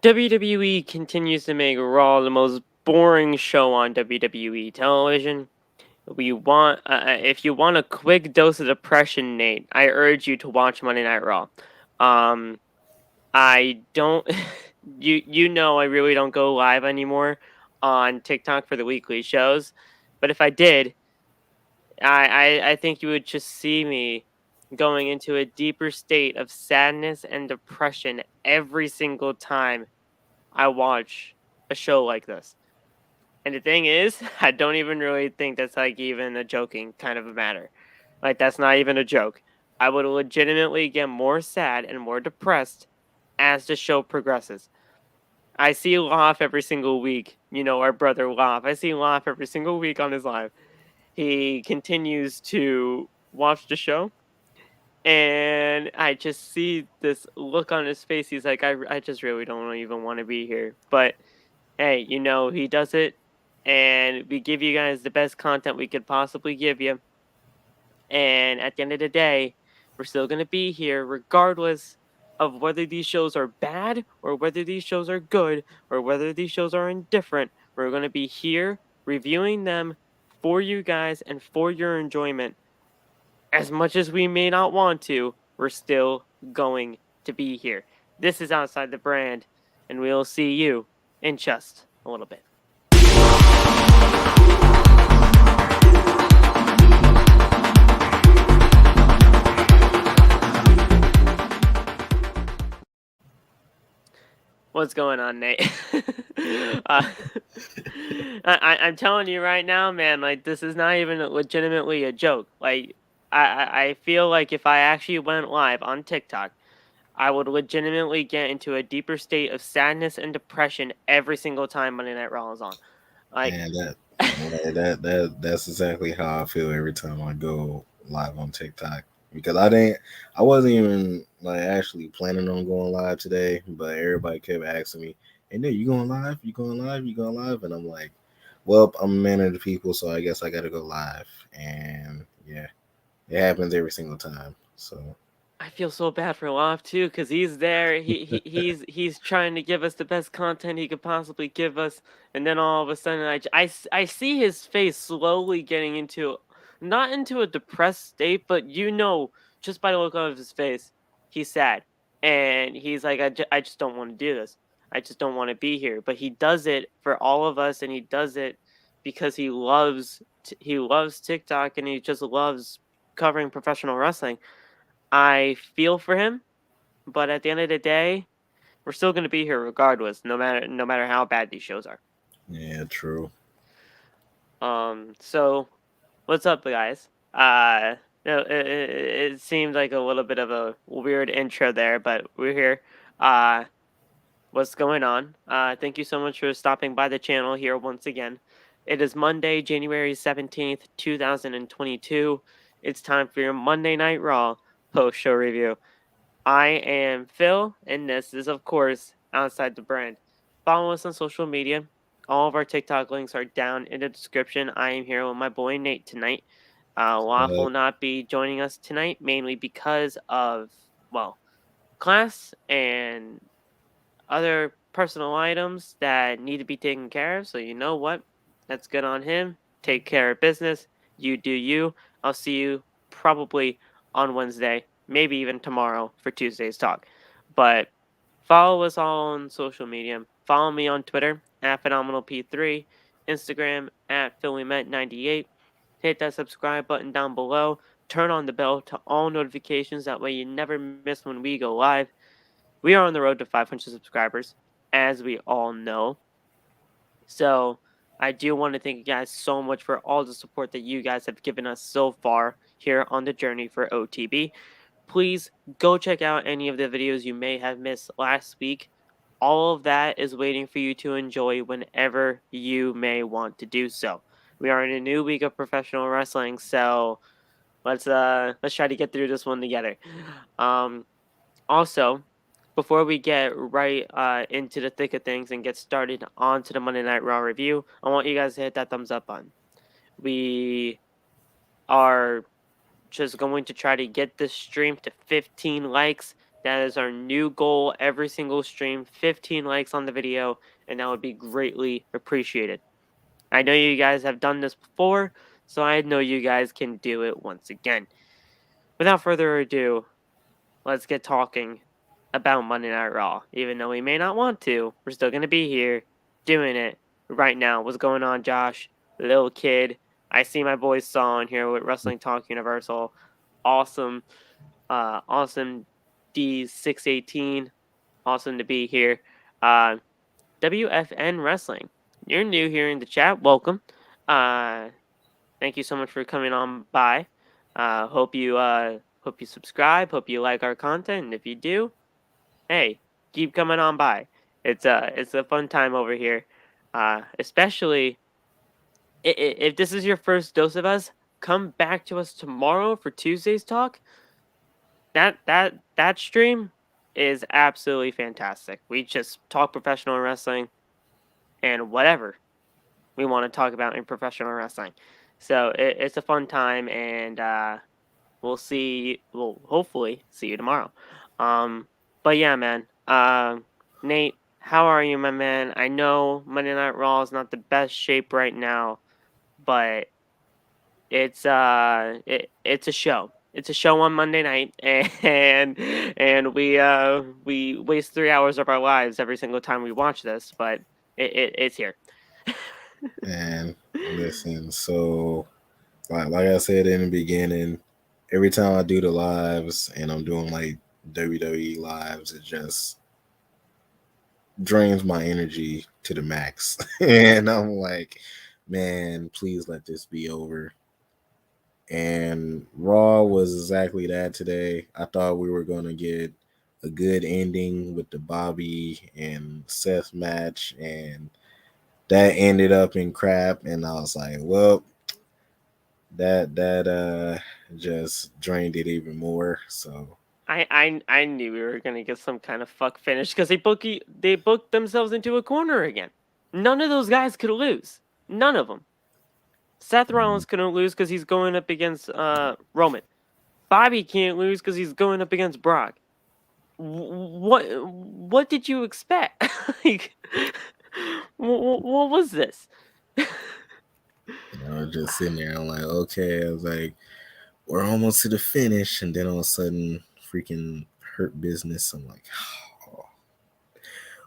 WWE continues to make Raw the most boring show on WWE television. If you want a quick dose of depression, Nate, I urge you to watch Monday Night Raw. Um, I don't, you know, I really don't go live anymore on TikTok for the weekly shows, but if I did, I think you would just see me going into a deeper state of sadness and depression every single time I watch a show like this. And the thing is, I don't even really think that's like even a joking kind of a matter. Like that's not even a joke. I would legitimately get more sad and more depressed as the show progresses. I see Loff every single week. You know, our brother Loff. I see Loff every single week on his live. He continues to watch the show, and I just see this look on his face. He's like, I just really don't even want to be here. But hey, you know, he does it, and we give you guys the best content we could possibly give you. And at the end of the day, we're still going to be here regardless of whether these shows are bad or whether these shows are good or whether these shows are indifferent. We're going to be here reviewing them for you guys and for your enjoyment. As much as we may not want to, we're still going to be here. This is Outside the Brand, and we'll see you in just a little bit. What's going on, Nate? I'm telling you right now, man, like, this is not even legitimately a joke. Like, I feel like if I actually went live on TikTok, I would legitimately get into a deeper state of sadness and depression every single time Monday Night Raw is on. Like, And that's exactly how I feel every time I go live on TikTok. Because I wasn't even like actually planning on going live today, but everybody kept asking me, "Hey, Nick, you going live? You going live? You going live?" And I'm like, "Well, I'm a man of the people, so I guess I got to go live." And yeah, it happens every single time. So I feel so bad for Loft too, because he's there. He's trying to give us the best content he could possibly give us, and then all of a sudden, I see his face slowly getting into, not into a depressed state, but you know, just by the look of his face, he's sad, and he's like, I just don't want to do this. I just don't want to be here. But he does it for all of us, and he does it because he loves TikTok, and he just loves covering professional wrestling. I feel for him, but at the end of the day, we're still going to be here regardless, no matter how bad these shows are. yeah, true. So what's up, guys? It seemed like a little bit of a weird intro there, but we're here. Uh, what's going on? Thank you so much for stopping by the channel here once again. It is Monday, January 17th, 2022. It's time for your Monday Night Raw post show review. I am Phil, and this is, of course, Outside the Brand. Follow us on social media. All of our TikTok links are down in the description. I am here with my boy Nate tonight. Waff Uh, will not be joining us tonight, mainly because of, well, class and other personal items that need to be taken care of. So, you know what? That's good on him. Take care of business. You do you. I'll see you probably on Wednesday, maybe even tomorrow for Tuesday's talk. But follow us all on social media. Follow me on Twitter at PhenomenalP3, Instagram at PhillyMet98. Hit that subscribe button down below. Turn on the bell to all notifications. That way you never miss when we go live. We are on the road to 500 subscribers, as we all know. So I do want to thank you guys so much for all the support that you guys have given us so far here on the journey for OTB. Please go check out any of the videos you may have missed last week. All of that is waiting for you to enjoy whenever you may want to do so. We are in a new week of professional wrestling, so let's try to get through this one together. Um, Also, before we get right into the thick of things and get started onto the Monday Night Raw review, I want you guys to hit that thumbs up button. We are just going to try to get this stream to 15 likes That is our new goal every single stream. 15 likes on the video, and that would be greatly appreciated. I know you guys have done this before, so I know you guys can do it once again. Without further ado, let's get talking about Monday Night Raw. Even though we may not want to, we're still going to be here doing it right now. What's going on, Josh? Little kid. I see my boy Saw in here with Wrestling Talk Universal. Awesome. Awesome D618. Awesome to be here. WFN Wrestling. You're new here in the chat. Welcome. Thank you so much for coming on by. Hope you subscribe. Hope you like our content. And if you do, hey, keep coming on by. It's a fun time over here. Especially if this is your first dose of us, come back to us tomorrow for Tuesday's talk. That stream is absolutely fantastic. We just talk professional wrestling and whatever we want to talk about in professional wrestling. So it's a fun time, and we'll hopefully see you tomorrow. But yeah, man. Nate, how are you, my man? I know Monday Night Raw is not the best shape right now, but it's a show. It's a show on Monday night, and we waste 3 hours of our lives every single time we watch this, but it's here. And listen, so like I said in the beginning, every time I do the lives and I'm doing like WWE lives, it just drains my energy to the max. And I'm like, man, please let this be over. And Raw was exactly that today. I thought we were going to get a good ending with the Bobby and Seth match, and that ended up in crap. And I was like, well, that just drained it even more. So I knew we were gonna get some kind of fuck finish because they booked themselves into a corner again. None of those guys could lose. None of them. Seth Rollins couldn't lose because he's going up against Roman. Bobby can't lose because he's going up against Brock. What did you expect? Like, what was this? I was just sitting there. I'm like, okay. I was like, we're almost to the finish, and then all of a sudden, freaking Hurt Business. I'm like, oh.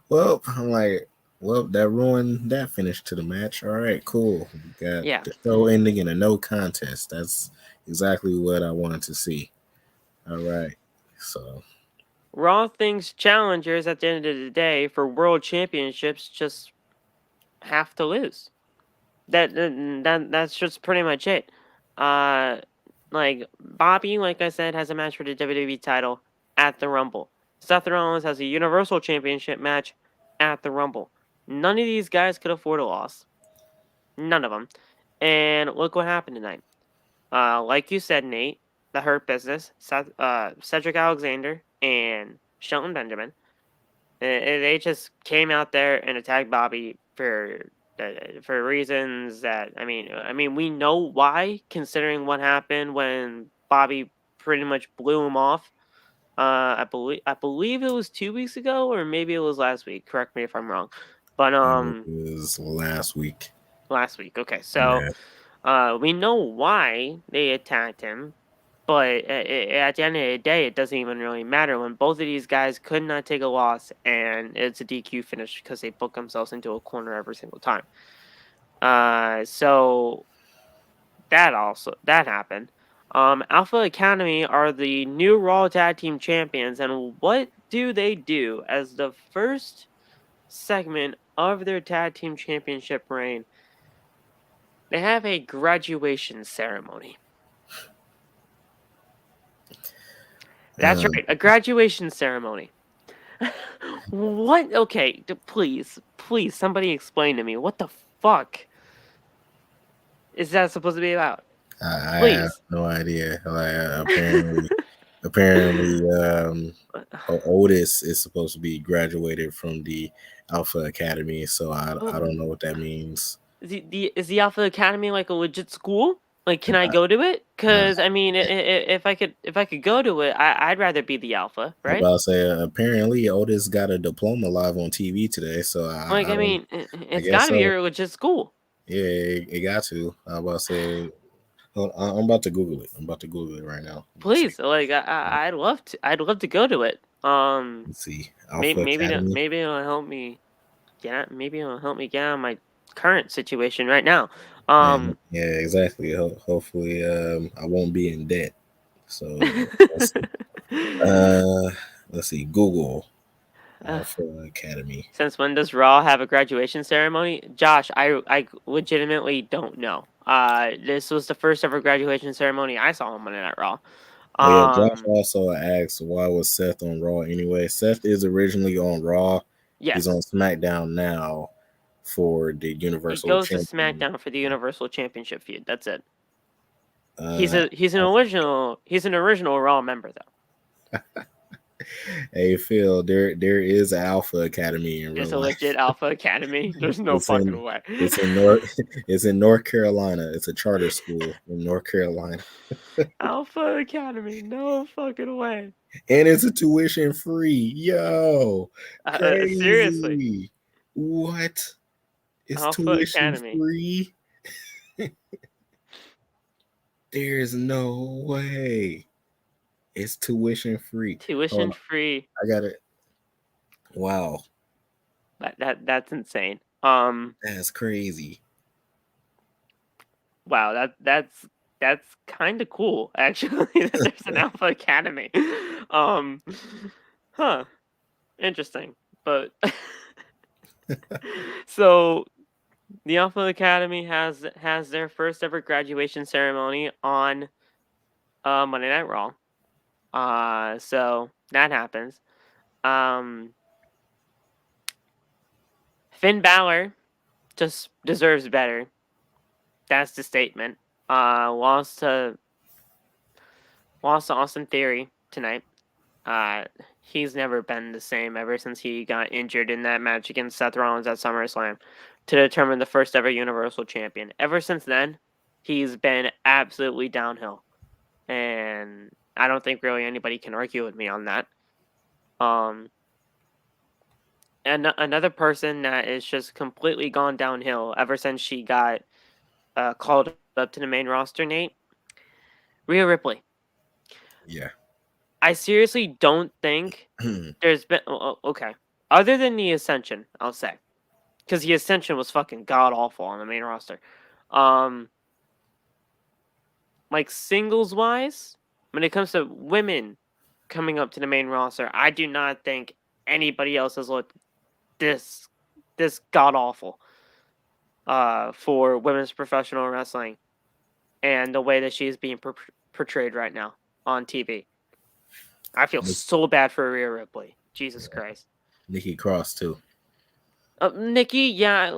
Well, I'm like, well, that ruined that finish to the match. All right, cool. We got Yeah. the show ending in a no contest. That's exactly what I wanted to see. All right, so Raw thinks challengers at the end of the day for world championships just have to lose. That's just pretty much it. Uh, like Bobby, like I said, has a match for the WWE title at the Rumble. Seth Rollins has a Universal Championship match at the Rumble. None of these guys could afford a loss. None of them. And look what happened tonight. Like you said, Nate, the Hurt Business, Cedric Alexander, and Shelton Benjamin. They just came out there and attacked Bobby for reasons that I mean we know why, considering what happened when Bobby pretty much blew him off. I believe it was 2 weeks ago, or maybe it was last week. Correct me if I'm wrong. But it was last week. last week. Okay, so we know why they attacked him, but at the end of the day, it doesn't even really matter when both of these guys could not take a loss, and it's a DQ finish because they book themselves into a corner every single time. So that happened. Alpha Academy are the new Raw Tag Team Champions, and what do they do as the first segment of their Tag Team Championship reign? They have a graduation ceremony. That's right, a graduation ceremony. What? Okay, please, somebody explain to me what the fuck is that supposed to be about? I have Please. no idea. Apparently, Otis is supposed to be graduated from the Alpha Academy, so I Oh, don't know what that means. is the Alpha Academy like a legit school? Like, can I go to it? Because I mean, if I could go to it, I'd rather be the alpha, I'm right? about to say, apparently Otis got a diploma live on TV today, so Like, I I don't. mean, I it's got guess to be so. a legit school. Yeah, it got to. I'm about to say. I'm about to Google it. I'm about to Google it right now. Let's see. Please, like, I'd love to. I'd love to go to it. Let's see. Alpha Academy. Maybe it'll help me maybe it'll help me get out of my current situation right now. And yeah, exactly. Hopefully, I won't be in debt. So let's see. Uh, let's see. Google uh, Alpha Academy. since when does Raw have a graduation ceremony? Josh, I legitimately don't know. This was the first ever graduation ceremony I saw on Monday Night Raw. Oh yeah, Josh Um, also asked why was Seth on Raw anyway. Seth is originally on Raw. He's on yes, SmackDown now for the he Universal goes to Champion. SmackDown for the Universal Championship feud. That's it. Uh, He's an original Raw member though. hey Phil, there is an Alpha Academy in real There's a life. legit Alpha Academy. There's no It's fucking in way. it's in North it's in North Carolina. It's a charter school in North Carolina, Alpha Academy. No fucking way. and it's a tuition free. Yo, Seriously. crazy! What? It's Alpha tuition Academy. free? There's no way. It's tuition free. Hold Tuition on, free. I got it. Wow, That's insane. that's crazy. Wow, that's kind of cool actually that there's an Alpha Academy. Um huh, interesting. But so the Alpha Academy has their first ever graduation ceremony on Monday Night Raw. So that happens. Um Finn Balor just deserves better. That's the statement. Lost to Austin Theory tonight. Uh, he's never been the same ever since he got injured in that match against Seth Rollins at SummerSlam to determine the first ever Universal Champion. Ever since then, he's been absolutely downhill, and I don't think really anybody can argue with me on that. Um, and another person that is just completely gone downhill ever since she got called up to the main roster, Nate. Rhea Ripley. Yeah. I seriously don't think there's been okay. Other than the Ascension, I'll say. Because the Ascension was fucking god awful on the main roster. Um like singles wise, when it comes to women coming up to the main roster, I do not think anybody else has looked this god awful for women's professional wrestling and the way that she's being portrayed right now on TV. I feel so bad for Rhea Ripley. Jesus Christ. Nikki Cross too. Nikki, yeah,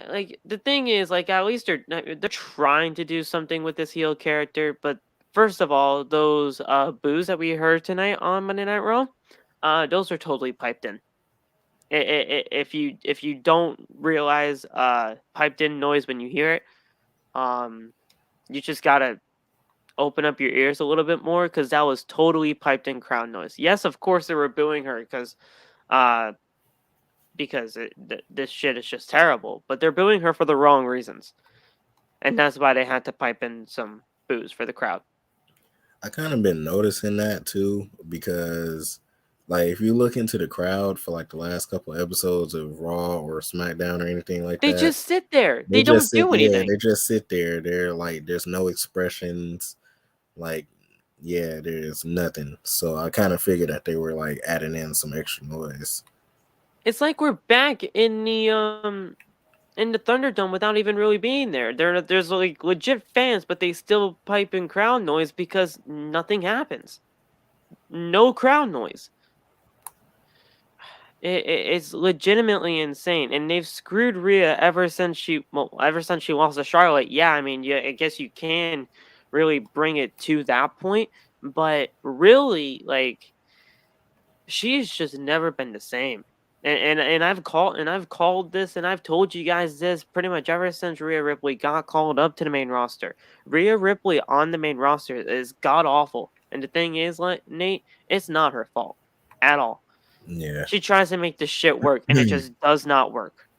like the thing is, like at least they're trying to do something with this heel character. But first of all, those boos that we heard tonight on Monday Night Raw, those are totally piped in. If you don't realize piped in noise when you hear it, you just gotta open up your ears a little bit more because that was totally piped in crowd noise. Yes, of course they were booing her uh because this shit is just terrible. But they're booing her for the wrong reasons, and that's why they had to pipe in some boos for the crowd. I kind of been noticing that too because, like, if you look into the crowd for like the last couple episodes of Raw or SmackDown or anything like They that, just sit there. they They just don't sit. do Yeah, anything. they just sit there. They're like, there's no expressions. Like, yeah, there's nothing. So I kind of figured that they were like adding in some extra noise. It's like we're back in the Thunderdome without even really being there. There's like legit fans, but they still pipe in crowd noise because nothing happens. No crowd noise. It's legitimately insane, and they've screwed Rhea ever since she lost to Charlotte. Yeah, I mean, yeah, I guess you can really bring it to that point, but really, like, she's just never been the same. And I've called this, and I've told you guys this pretty much ever since Rhea Ripley got called up to the main roster. Rhea Ripley on the main roster is god awful. And the thing is, like, Nate, it's not her fault at all. Yeah. She tries to make this shit work, and it just does not work.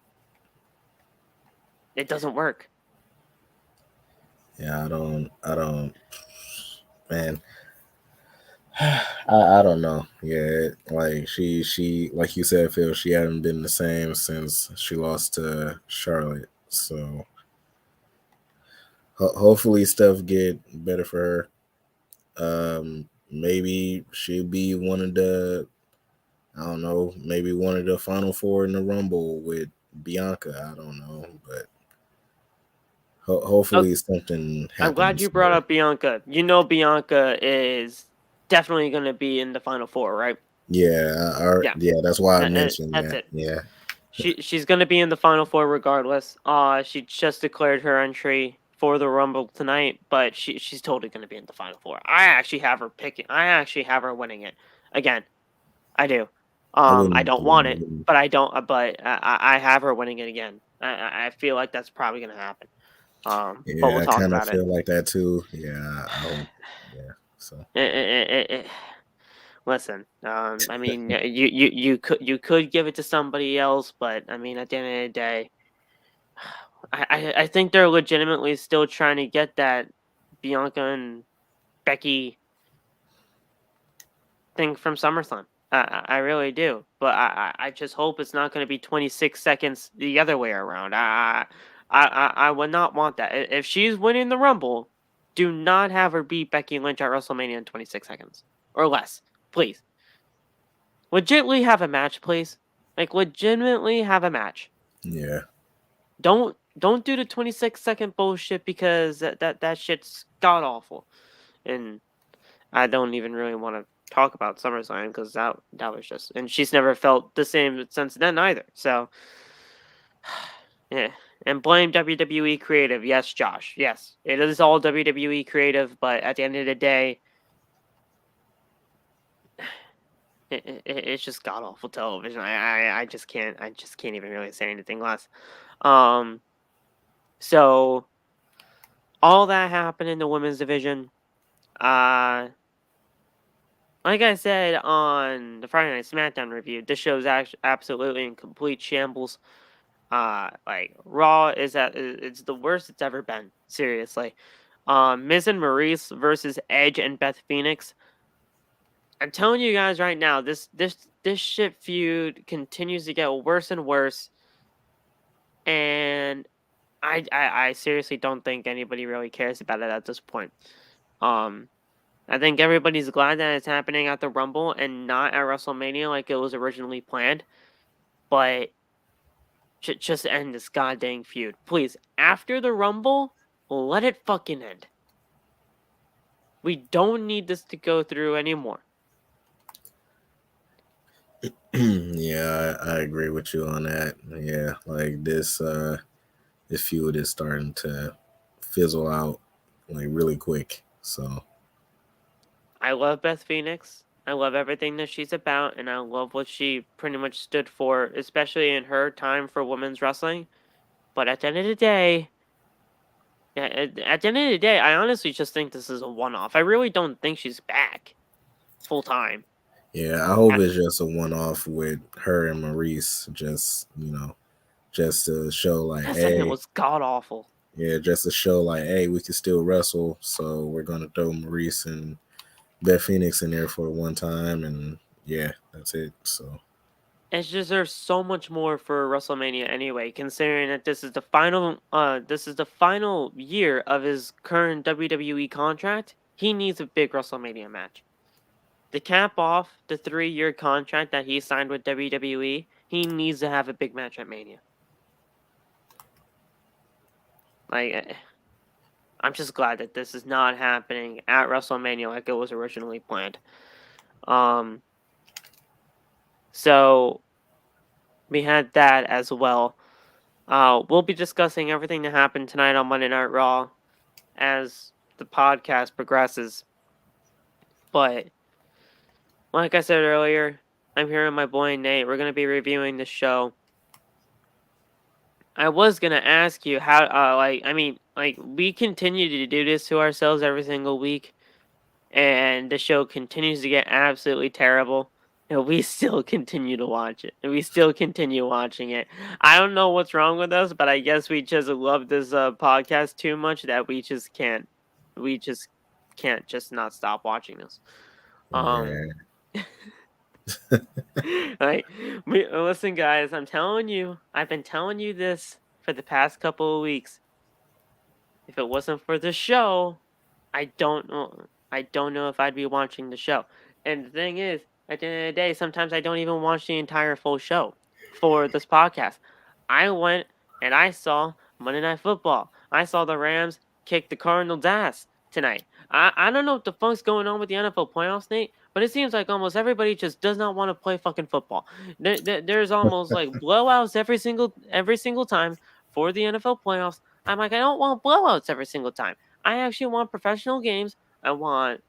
It doesn't work. Yeah, I don't, man. I don't know. Yeah, like she like you said, Phil, she hasn't been the same since she lost to Charlotte. So hopefully stuff get better for her. Maybe she'll be one of the, I don't know, maybe one of the final four in the Rumble with Bianca. I don't know, but Oh, hopefully something I'm glad happens you brought there. up Bianca. You know Bianca is definitely going to be in the final four, right? Yeah, Yeah, that's why I mentioned that's that. it. Yeah, She's going to be in the final four regardless. She just declared her entry for the Rumble tonight, but she's totally going to be in the final four. I actually have her picking. I actually have her winning it again. I do. I I wouldn't. don't Yeah, want it, but I don't. But I have her winning it again. I feel like that's probably going to happen. But we'll I talk kind of about it. feel like that too. Yeah, I hope. Yeah, so Listen, I mean, you could give it to somebody else, but I mean, at the end of the day, I think they're legitimately still trying to get that Bianca and Becky thing from SummerSlam. I really do, but I just hope it's not going to be 26 seconds the other way around. I would not want that. If she's winning the Rumble, do not have her beat Becky Lynch at WrestleMania in 26 seconds or less, please. Legitimately have a match, please. Like, legitimately have a match. yeah, Don't do the 26-second bullshit, because that shit's god awful. And I don't even really want to talk about SummerSlam, because that was just, and she's never felt the same since then either. So yeah. And blame WWE creative. Yes, Josh. Yes. It is all WWE creative, but at the end of the day, it's just god awful television. I just can't even really say anything less. So all that happened in the women's division. Uh, like I said on the Friday Night SmackDown review, this show's actually absolutely in complete shambles. Like, Raw it's the worst it's ever been. Seriously. Miz and Maryse versus Edge and Beth Phoenix. I'm telling you guys right now, this shit feud continues to get worse and worse, and I seriously don't think anybody really cares about it at this point. Um, I think everybody's glad that it's happening at the Rumble and not at WrestleMania like it was originally planned. But just end this goddamn feud, please. After the Rumble, let it fucking end. We don't need this to go through anymore. yeah, I agree with you on that. Yeah, like this feud is starting to fizzle out like really quick. So I love Beth Phoenix. I love everything that she's about, and I love what she pretty much stood for, especially in her time for women's wrestling. But at the end of the day, yeah, at the end of the day, I honestly just think this is a one-off. I really don't think she's back full time. yeah, I hope it's just a one off with her and Maryse. Just just to show like, That segment hey, was god awful. yeah, just to show like, hey, we can still wrestle. So we're gonna throw Maryse and Beth Phoenix in there for one time, and yeah, that's it. So It deserves so much more for WrestleMania anyway, considering that this is the final year of his current WWE contract. He needs a big WrestleMania match. To cap off the 3-year contract that he signed with WWE, he needs to have a big match at Mania. Like, I'm just glad that this is not happening at WrestleMania like it was originally planned. So we had that as well. We'll be discussing everything that happened tonight on Monday Night Raw as the podcast progresses. But like I said earlier, I'm here with my boy Nate. We're gonna be reviewing the show. I was gonna ask you how, we continue to do this to ourselves every single week, and the show continues to get absolutely terrible, and we still continue to watch it, and we still continue watching it. I don't know what's wrong with us, but I guess we just love this podcast too much that we just can't just not stop watching this. Um, Yeah. like, listen, guys, I'm telling you, I've been telling you this for the past couple of weeks. If it wasn't for the show, I don't know. I don't know if I'd be watching the show. And the thing is, at the end of the day, sometimes I don't even watch the entire full show for this podcast. I went and I saw Monday Night Football. I saw the Rams kick the Cardinals' ass tonight. I don't know what the fuck's going on with the NFL playoffs, Nate, but it seems like almost everybody just does not want to play fucking football. There's almost like blowouts every single time for the NFL playoffs. I'm like, I don't want blowouts every single time. I actually want professional games. I want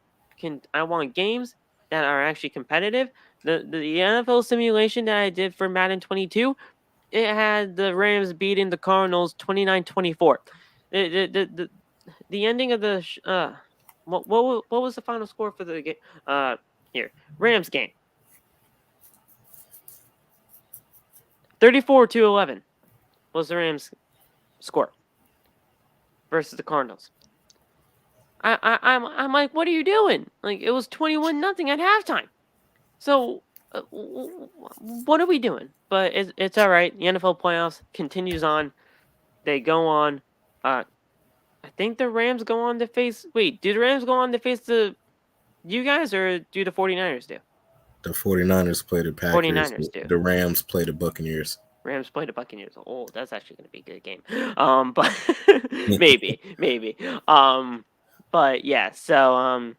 games that are actually competitive. The NFL simulation that I did for Madden 22, it had the Rams beating the Cardinals 29-24. The ending of the what was the final score for the game? Here, Rams game. 34-11 was the Rams score versus the Cardinals. I'm like, what are you doing? Like, it was 21-0 at halftime. So, what are we doing? But it's all right. The NFL playoffs continues on. They go on. I think the Rams go on to face. Wait, do the Rams go on to face you guys, or do the 49ers do? The 49ers play the Packers. 49ers do. The Rams play the Buccaneers. Rams play the Buccaneers. Oh, that's actually going to be a good game. But maybe. But yeah. So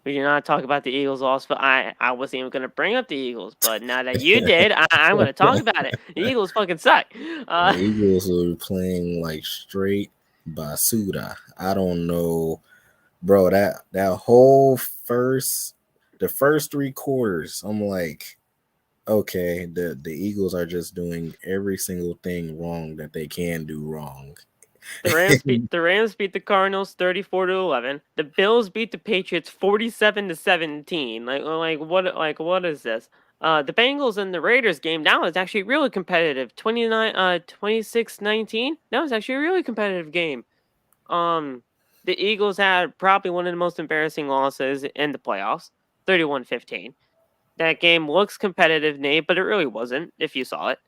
we did not talk about the Eagles loss, but I wasn't even going to bring up the Eagles. But now that you did, I'm going to talk about it. The Eagles fucking suck. The Eagles are playing like straight basura. I don't know, bro. That whole the first 3 quarters, I'm like, okay, the Eagles are just doing every single thing wrong that they can do wrong. The Rams beat the Cardinals 34-11. The Bills beat the Patriots 47-17. What is this? The Bengals and the Raiders game, that was actually really competitive. 26-19. That was actually a really competitive game. The Eagles had probably one of the most embarrassing losses in the playoffs, 31-15. That game looks competitive, Nate, but it really wasn't, if you saw it.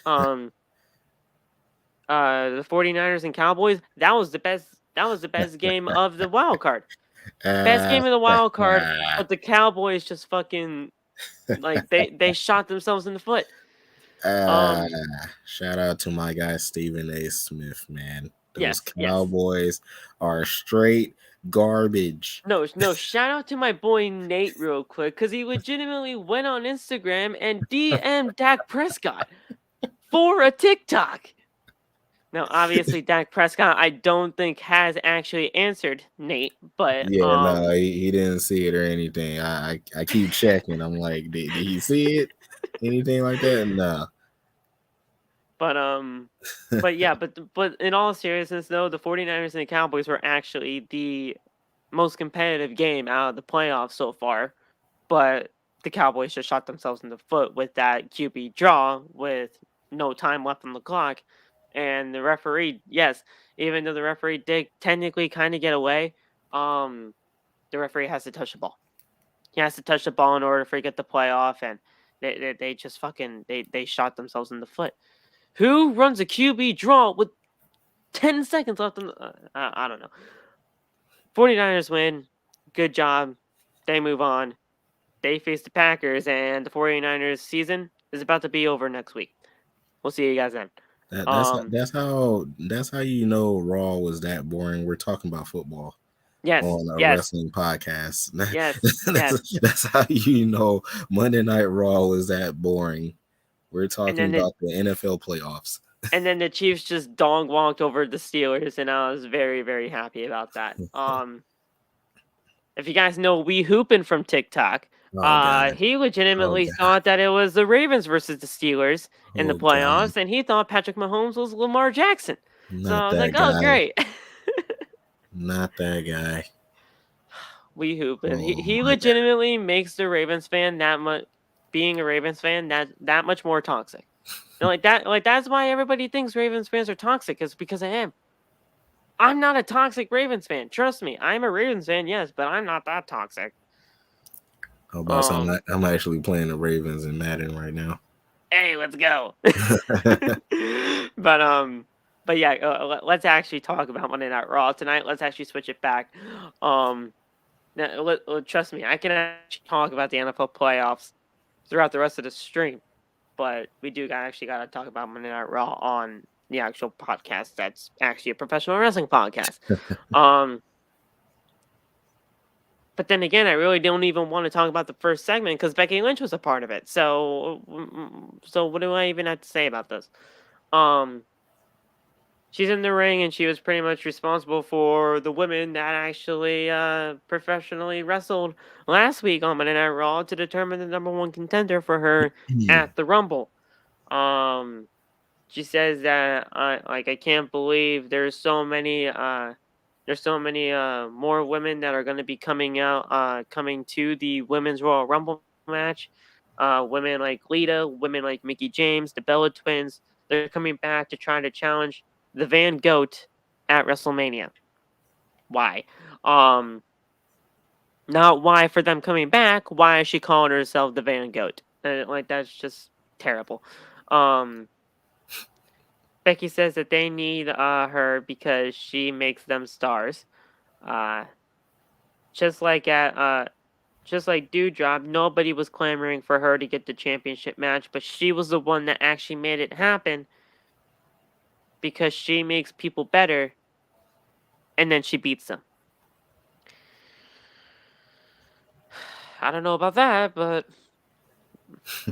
The 49ers and Cowboys, that was the best game of the wild card. Best game of the wild card, but the Cowboys just fucking like they shot themselves in the foot. Shout out to my guy Stephen A. Smith, man. Those Yes. Cowboys are straight garbage. No, shout out to my boy Nate real quick, because he legitimately went on Instagram and DM'd Dak Prescott for a TikTok. Now, obviously, Dak Prescott, I don't think has actually answered Nate, but Yeah, no, he didn't see it or anything. I keep checking. I'm like, did he see it? Anything like that? No. But yeah, but in all seriousness, though, the 49ers and the Cowboys were actually the most competitive game out of the playoffs so far. But the Cowboys just shot themselves in the foot with that QB draw with no time left on the clock. And the referee, yes, even though the referee did technically kind of get away, the referee has to touch the ball. He has to touch the ball in order for it to get the playoff, and they just fucking they shot themselves in the foot. Who runs a QB draw with 10 seconds left on the, I don't know. 49ers win. Good job. They move on. They face the Packers, and the 49ers season is about to be over next week. We'll see you guys then. That's how you know Raw was that boring. We're talking about football. Yes, on a yes. wrestling podcast. Yes, that's how you know Monday Night Raw was that boring. We're talking about the NFL playoffs. And then the Chiefs just dog walked over the Steelers, and I was very, very happy about that. If you guys know We Hoopin' from TikTok, Oh God. He Oh legitimately God. thought that it was the Ravens versus the Steelers in the Oh God. playoffs, and he thought Patrick Mahomes was Lamar Jackson. So Not I was that like, oh, guy. great. Not that guy. We hooping. He Oh he my God. legitimately makes the Ravens fan that much. Being a Ravens fan, that much more toxic. And that's why everybody thinks Ravens fans are toxic, is because of him. I'm not a toxic Ravens fan. Trust me, I'm a Ravens fan, yes, but I'm not that toxic. Oh, boss, Um, I'm actually playing the Ravens in Madden right now. hey, let's go. but but yeah, let's actually talk about Monday Night Raw tonight. Let's actually switch it back. Um, trust me, I can actually talk about the NFL playoffs throughout the rest of the stream, but we do actually got to talk about Monday Night Raw on the actual podcast. That's actually a professional wrestling podcast. Um, but then again, I really don't even want to talk about the first segment because Becky Lynch was a part of it. So what do I even have to say about this? Um, she's in the ring and she was pretty much responsible for the women that actually professionally wrestled last week on Monday Night Raw to determine the number one contender for her at the Rumble. Um, she says that I can't believe there's so many more women that are going to be coming to the women's Royal Rumble match. Women like Lita, women like Mickey James, the Bella Twins, they're coming back to try to challenge the Van Goat at WrestleMania. Why? Um, Not why for them coming back. Why is she calling herself the Van Goat? That's just terrible. Um, Becky says that they need her because she makes them stars. Uh, just like at just like Doudrop, nobody was clamoring for her to get the championship match, but she was the one that actually made it happen because she makes people better, and then she beats them. I don't know about that, but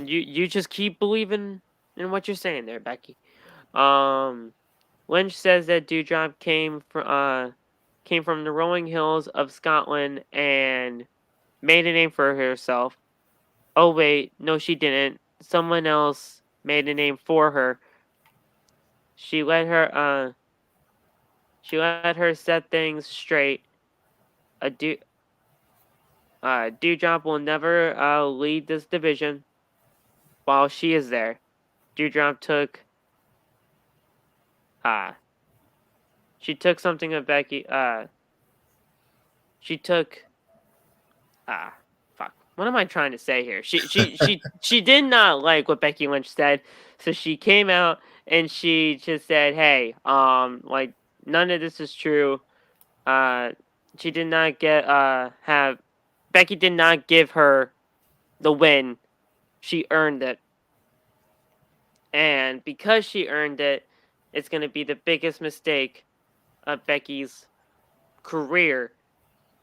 you just keep believing in what you're saying there, Becky. Um, Lynch says that Doudrop came from the rolling hills of Scotland and made a name for herself. Oh wait, no she didn't. Someone else made a name for her. She let her set things straight. A Doudrop will never lead this division while she is there. Doudrop took uh she took something of Becky she took ah fuck. What am I trying to say here? She did not like what Becky Lynch said, so she came out and she just said, "Hey, like none of this is true." Uh, she did not get have Becky did not give her the win. She earned it, and because she earned it, it's gonna be the biggest mistake of Becky's career,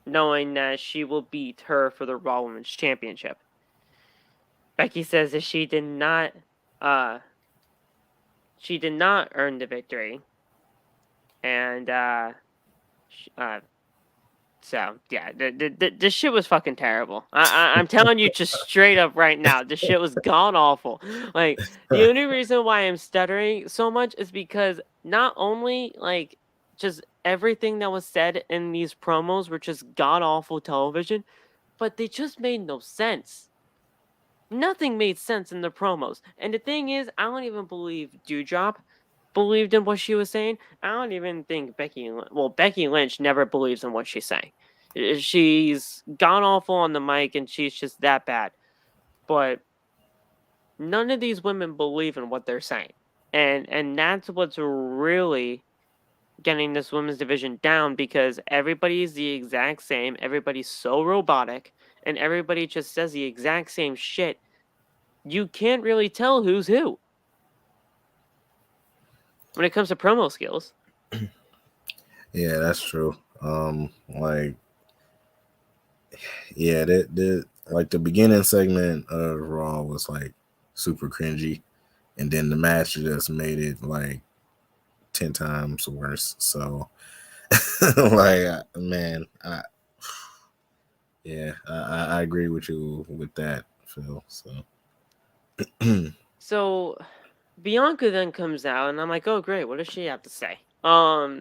knowing that she will beat her for the Raw Women's Championship. Becky says that uh she did not earn the victory, and so yeah, the shit was fucking terrible. I'm telling you, just straight up right now, the shit was god awful. Like the only reason why I'm stuttering so much is because not only like just everything that was said in these promos were just god awful television, but they just made no sense. Nothing made sense in the promos. And the thing is, I don't even believe Doudrop believed in what she was saying. I don't even think Becky Lynch never believes in what she's saying. She's gone awful on the mic and she's just that bad. But none of these women believe in what they're saying. And that's what's really getting this women's division down because everybody's the exact same, everybody's so robotic, and everybody just says the exact same shit. You can't really tell who's who when it comes to promo skills. Yeah, that's true. Like, yeah, that like the beginning segment of Raw was like super cringy, and then the match just made it like 10 times worse. So, like, man, Yeah, I agree with you with that, Phil. So So Bianca then comes out, and I'm like, oh great, what does she have to say?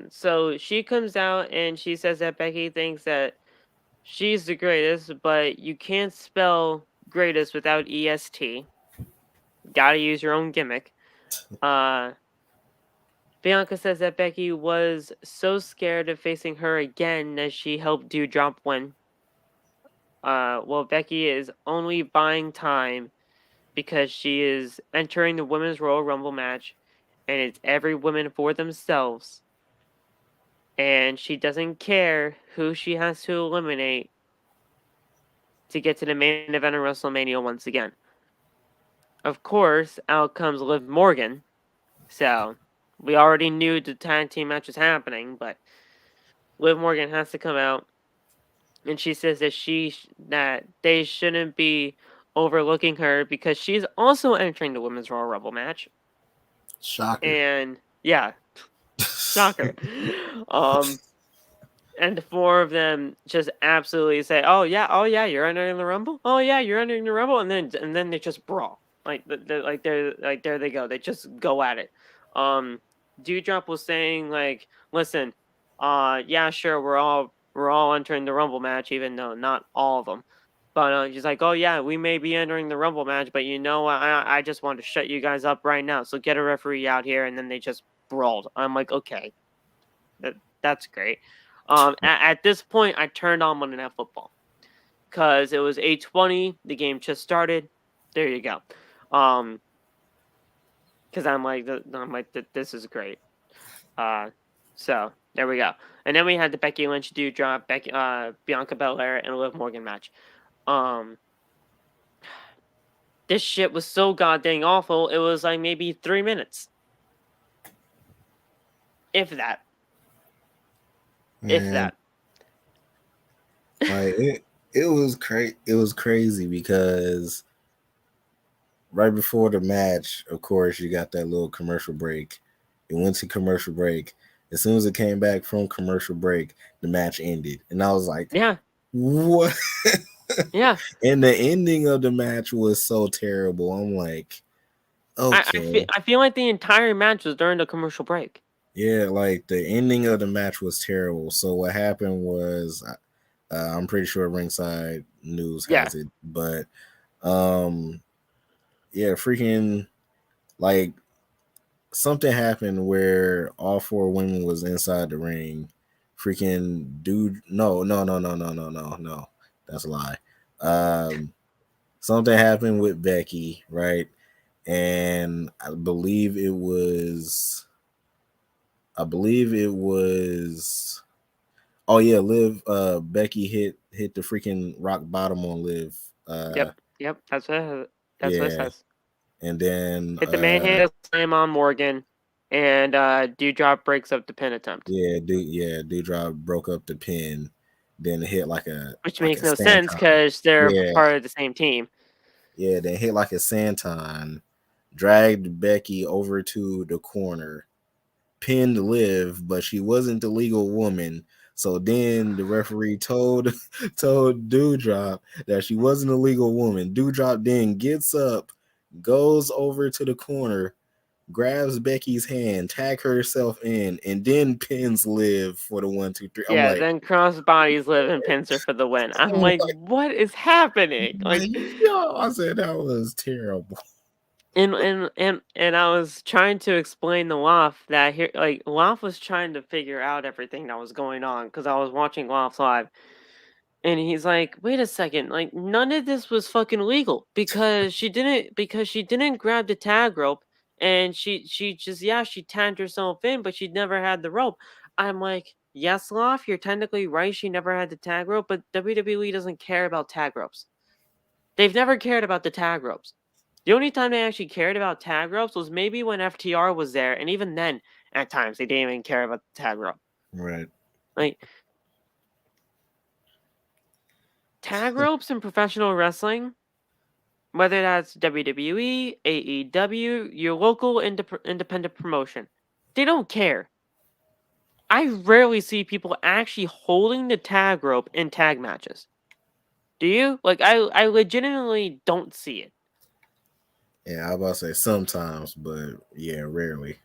So she comes out and she says that Becky thinks that she's the greatest, but you can't spell greatest without EST. Gotta use your own gimmick. Uh, Bianca says that Becky was so scared of facing her again as she helped Doudrop win. Well, Becky is only buying time because she is entering the Women's Royal Rumble match, and it's every woman for themselves. And she doesn't care who she has to eliminate to get to the main event of WrestleMania once again. Of course, out comes Liv Morgan. So, we already knew the tag team match was happening, but Liv Morgan has to come out, and she says that that they shouldn't be overlooking her because she's also entering the Women's Royal Rumble match. shocker. And yeah, shocker. Um, and the four of them just absolutely say, oh yeah, you're entering the Rumble. Oh yeah, you're entering the Rumble, and then they just brawl. Like there they go. They just go at it. Um, Doudrop was saying like, listen, yeah, sure, we're all entering the Rumble match, even though not all of them. But she's like, oh yeah, we may be entering the Rumble match, but I just want to shut you guys up right now. So get a referee out here, and then they just brawled. I'm like, okay, that's great. At this point, I turned on Monday Night Football because it was 8:20. The game just started. There you go. Because this is great. So there we go. And then we had the Becky Lynch Doudrop, Bianca Belair, and Liv Morgan match. This shit was so goddamn awful. It was like maybe 3 minutes, if that. If Man, that. like it was crazy. It was crazy because right before the match, of course, you got that little commercial break. It went to commercial break. As soon as it came back from commercial break, the match ended, and I was like, Yeah. "What?" Yeah. And the ending of the match was so terrible. I'm like, okay, I feel like the entire match was during the commercial break. yeah, like the ending of the match was terrible. So what happened was, I'm pretty sure Ringside News Yeah. has it, but um, yeah, freaking like something happened where all four women was inside the ring. Freaking dude, no, that's a lie. Um, something happened with Becky, right? And I believe it was oh yeah, Liv Becky hit the freaking rock bottom on Liv. Yep. That's what it Yeah. says. And then Hit the manhandle slam on Morgan, and Doudrop breaks up the pin attempt, Doudrop broke up the pin, then hit which like makes a no sense senton. because they're Yeah, part of the same team. yeah, then hit like a senton, dragged Becky over to the corner, pinned Liv, but she wasn't the legal woman. So then the referee told Doudrop that she wasn't a legal woman. Doudrop then gets up, goes over to the corner, grabs Becky's hand, tag herself in, and then pins Liv for the 1, 2, 3. Yeah, then crossbodies Liv and pins her for the win. I'm like, what is happening? Like, Yo, I said that was terrible. and I was trying to explain to Loft that here, like, Loft was trying to figure out everything that was going on because I was watching Loft live. And he's like, "Wait a second, like none of this was fucking legal because she didn't grab the tag rope and she just she tagged herself in, but she never had the rope." I'm like, "Yes, Loff, you're technically right. She never had the tag rope, but WWE doesn't care about tag ropes. They've never cared about the tag ropes. The only time they actually cared about tag ropes was maybe when FTR was there, and even then, at times they didn't even care about the tag rope. Right. Like tag ropes in professional wrestling." Whether that's WWE, AEW, your local independent promotion. They don't care. I rarely see people actually holding the tag rope in tag matches. Do you? Like, I legitimately don't see it. Yeah, I was about to say sometimes, but yeah, rarely.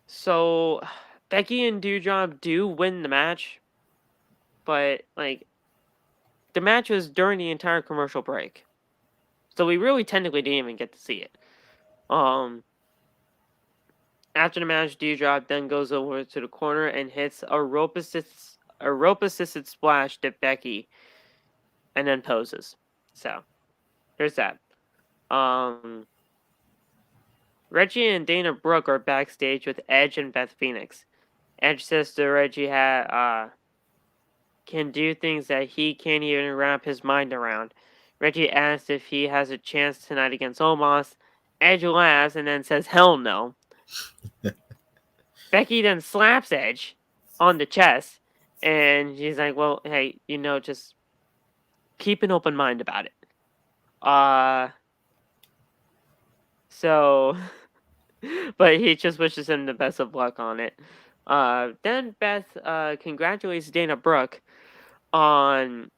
So, Becky and Doudrop do win the match, but like the match was during the entire commercial break, so we really technically didn't even get to see it. Um, After the match, Doudrop then goes over to the corner and hits a rope assisted splash to Becky, and then poses. So there's that. Um, Reggie and Dana Brooke are backstage with Edge and Beth Phoenix. Edge says to Reggie can do things that he can't even wrap his mind around. Reggie asks if he has a chance tonight against Omos. Edge laughs and then says, "Hell no." Becky then slaps Edge on the chest, and she's like, "Well, hey, just keep an open mind about it." Uh, so, but he just wishes him the best of luck on it. Then Beth congratulates Dana Brooke on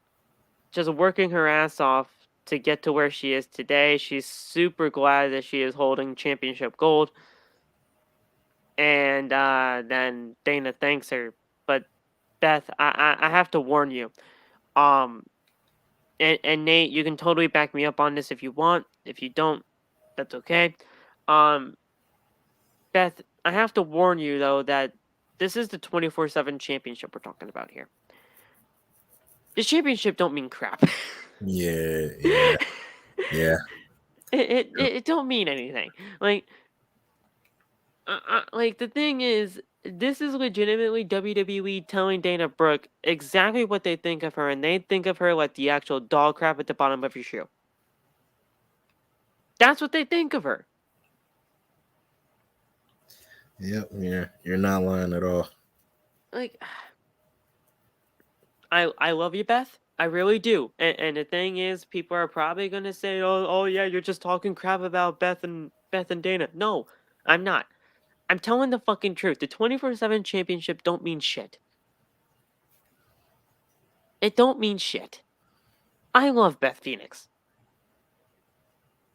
just working her ass off to get to where she is today. She's super glad that she is holding championship gold. And then Dana thanks her. But Beth, I have to warn you. Um, and Nate, you can totally back me up on this if you want. If you don't, that's okay. Um, Beth, I have to warn you though that this is the 24/7 championship we're talking about here. This championship don't mean crap. Yeah, yeah, yeah. It don't mean anything. Like the thing is, this is legitimately WWE telling Dana Brooke exactly what they think of her, and they think of her like the actual dog crap at the bottom of your shoe. That's what they think of her. Yep, yeah. You're not lying at all. Like, I love you, Beth. I really do. And the thing is, people are probably gonna say, "Oh yeah, you're just talking crap about Beth and Dana." No, I'm not. I'm telling the fucking truth. The 24/7 championship don't mean shit. It don't mean shit. I love Beth Phoenix.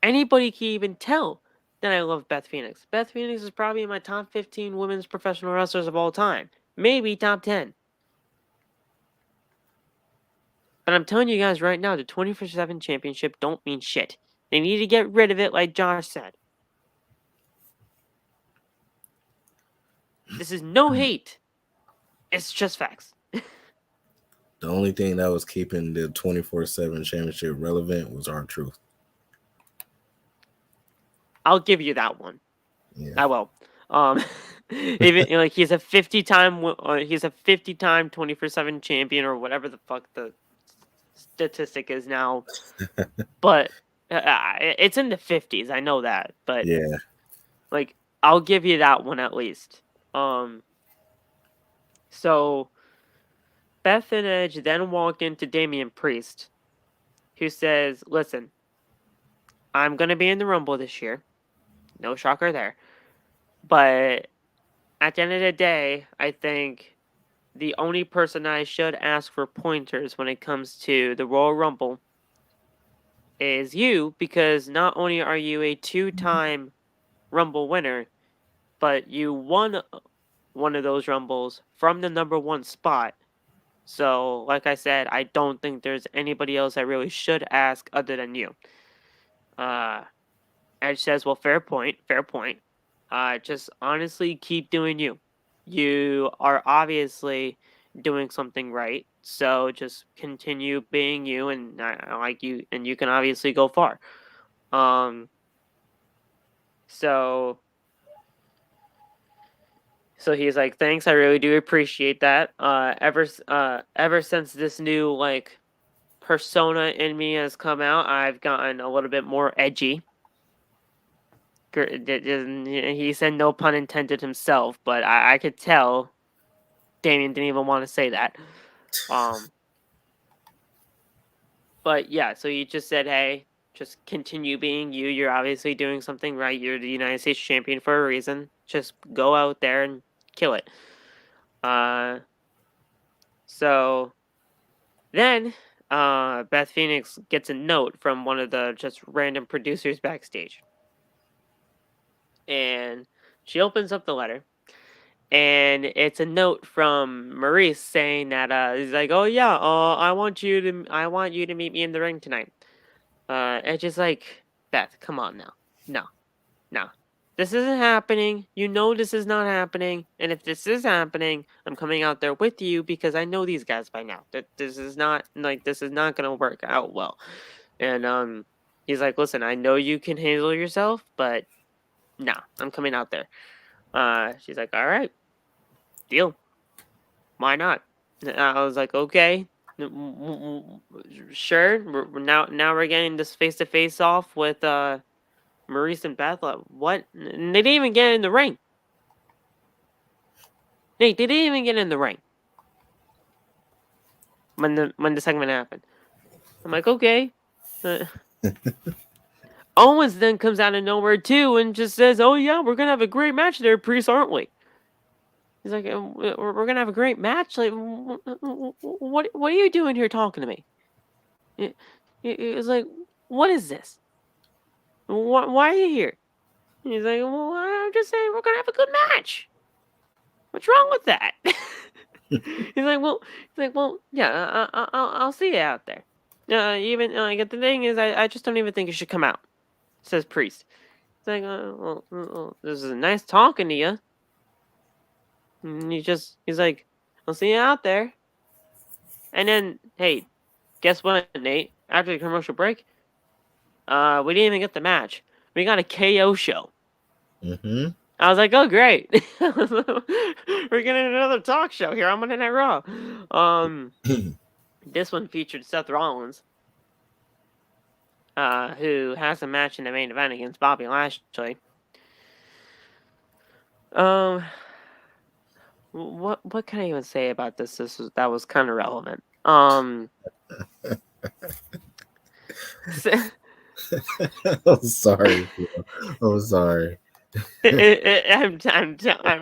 Anybody can even tell that I love Beth Phoenix. Beth Phoenix is probably in my top 15 women's professional wrestlers of all time. Maybe top 10. But I'm telling you guys right now, the 24/7 championship don't mean shit. They need to get rid of it like Josh said. This is no hate. It's just facts. The only thing that was keeping the 24/7 championship relevant was R-Truth. I'll give you that one. Yeah. I will. Even like he's a 50-time 24/7 champion or whatever the fuck the statistic is now. But it's in the 50s. I know that, but Yeah. like I'll give you that one at least. So Beth and Edge then walk into Damian Priest, who says, "Listen, I'm gonna be in the Rumble this year. No shocker there. But at the end of the day, I think the only person I should ask for pointers when it comes to the Royal Rumble is you, because not only are you a 2-time Rumble winner, but you won one of those Rumbles from the number 1 spot. So, like I said, I don't think there's anybody else I really should ask other than you." Edge says, "Well, fair point, fair point. Just honestly keep doing you. You are obviously doing something right, so just continue being you, and I like you, and you can obviously go far." Um, so so he's like, "Thanks, I really do appreciate that. Ever since this new like persona in me has come out, I've gotten a little bit more edgy." He said no pun intended himself, but I could tell Damian didn't even want to say that. But yeah, so he just said, "Hey, just continue being you. You're obviously doing something right. You're the United States champion for a reason. Just go out there and kill it." Uh, so Then, Beth Phoenix gets a note from one of the just random producers backstage. And she opens up the letter. And it's a note from Maryse saying that he's like, "Oh yeah, I want you to meet me in the ring tonight." It's just like, Beth, come on now. No. No. This isn't happening. You know this is not happening. And if this is happening, I'm coming out there with you because I know these guys by now. That this is not gonna work out well. And he's like, "Listen, I know you can handle yourself, but nah, I'm coming out there." She's like, "All right, deal. Why not?" I was like, "Okay, sure." Now we're getting this face to face off with Maryse and Beth. Like, what? And they didn't even get in the ring. They didn't even get in the ring when the segment happened. I'm like, okay. Owens then comes out of nowhere too and just says, "Oh yeah, we're gonna have a great match there, Priest, aren't we?" He's like, "We're gonna have a great match. Like, what are you doing here talking to me?" It was like, "What is this? Why are you here?" He's like, "Well, I'm just saying we're gonna have a good match. What's wrong with that?" He's like, "Well, yeah, I'll see you out there." Even like the thing is, I just don't even think you should come out. Says Priest. It's like, well, this is nice talking to you. And he's like, "I'll see you out there." And then, hey, guess what, Nate? After the commercial break, we didn't even get the match. We got a KO show. Mm-hmm. I was like, "Oh, great! We're getting another talk show here on Monday Night Raw." This one featured Seth Rollins, who has a match in the main event against Bobby Lashley. What can I even say about this? That was kind of relevant. I'm sorry. I'm sorry. I'm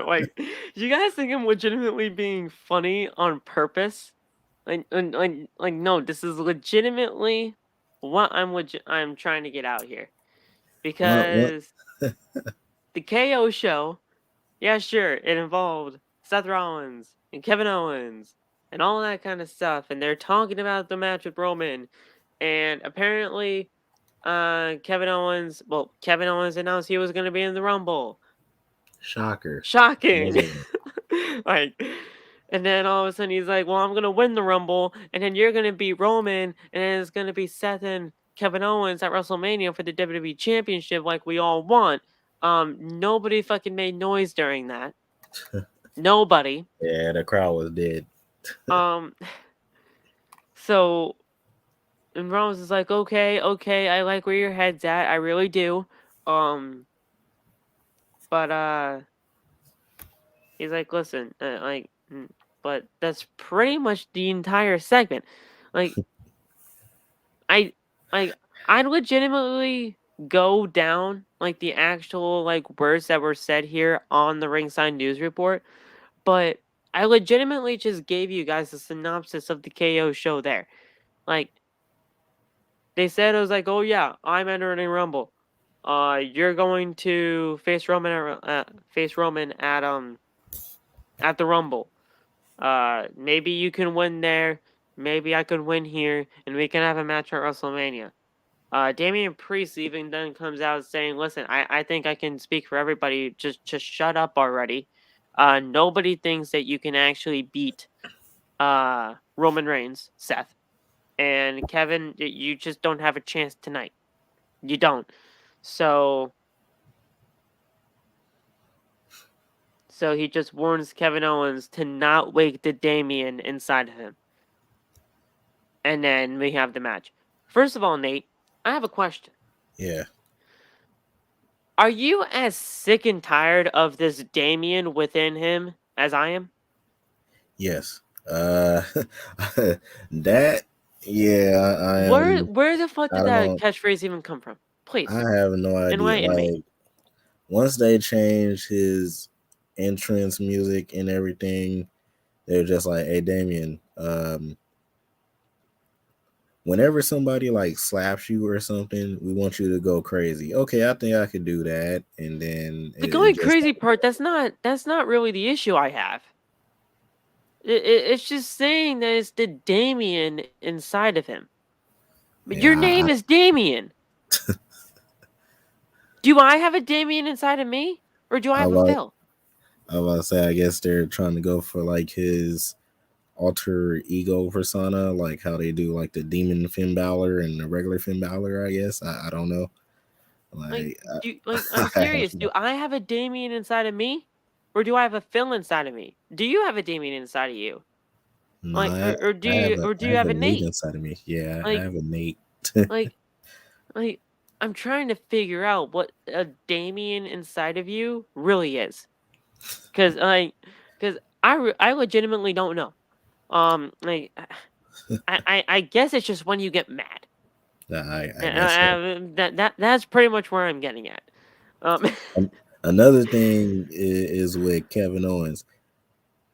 like, you guys think I'm legitimately being funny on purpose? Like, no, this is legitimately what I'm trying to get out here What? because the KO show, yeah, sure, it involved Seth Rollins and Kevin Owens and all that kind of stuff, and they're talking about the match with Roman, and apparently, Kevin Owens announced he was going to be in the Rumble. Shocker. Shocking. Wasn't Like, and then all of a sudden he's like, "Well, I'm gonna win the Rumble, and then you're gonna beat Roman, and then it's gonna be Seth and Kevin Owens at WrestleMania for the WWE Championship, like we all want." Nobody fucking made noise during that. Nobody. Yeah, the crowd was dead. Um, so and Rollins is like, "Okay, I like where your head's at, I really do." Um, but he's like, "Listen, but that's pretty much the entire segment. Like, I like I legitimately go down like the actual like words that were said here on the Ringside News Report, but I legitimately just gave you guys a synopsis of the KO show there. Like, they said, it was like, "Oh yeah, I'm entering Rumble. You're going to face Roman at the Rumble. Maybe you can win there. Maybe I could win here, and we can have a match at WrestleMania." Damian Priest even then comes out saying, "Listen, I think I can speak for everybody. Just shut up already. Nobody thinks that you can actually beat Roman Reigns, Seth, and Kevin. You just don't have a chance tonight. You don't." So he just warns Kevin Owens to not wake the Damian inside of him. And then we have the match. First of all, Nate, I have a question. Yeah. Are you as sick and tired of this Damian within him as I am? Yes. That. Yeah, I am. Where the fuck I did that don't. catchphrase even come from? I Please, have no idea. enlighten me. Like once they changed his entrance music and everything, they were just like, "Hey, Damien, whenever somebody like slaps you or something, we want you to go crazy. Okay, I think I could do that, and then The it going just crazy part, that's not really the issue I have. It's just saying that it's the Damian inside of him. But your yeah. name is Damian. Do I have a Damian inside of me? Or do I I have a like. Phil? I was about to say, I guess they're trying to go for like his alter ego persona, like how they do like the demon Finn Balor and the regular Finn Balor. I guess I don't know. Like, Like I'm I have serious. no, Do I have a Damian inside of me? Or do I have a Phil inside of me? Do you have a Damian inside of you? no, Like, or do I have you a or do I you have have a a Nate Nate? inside of me. Yeah, I Like, have a Nate. like, like, I'm trying to figure out what a Damian inside of you really is. Cause cause I legitimately don't know. Like, I guess it's just when you get mad. I guess so. That's pretty much where I'm getting at. Um, Another thing is with Kevin Owens.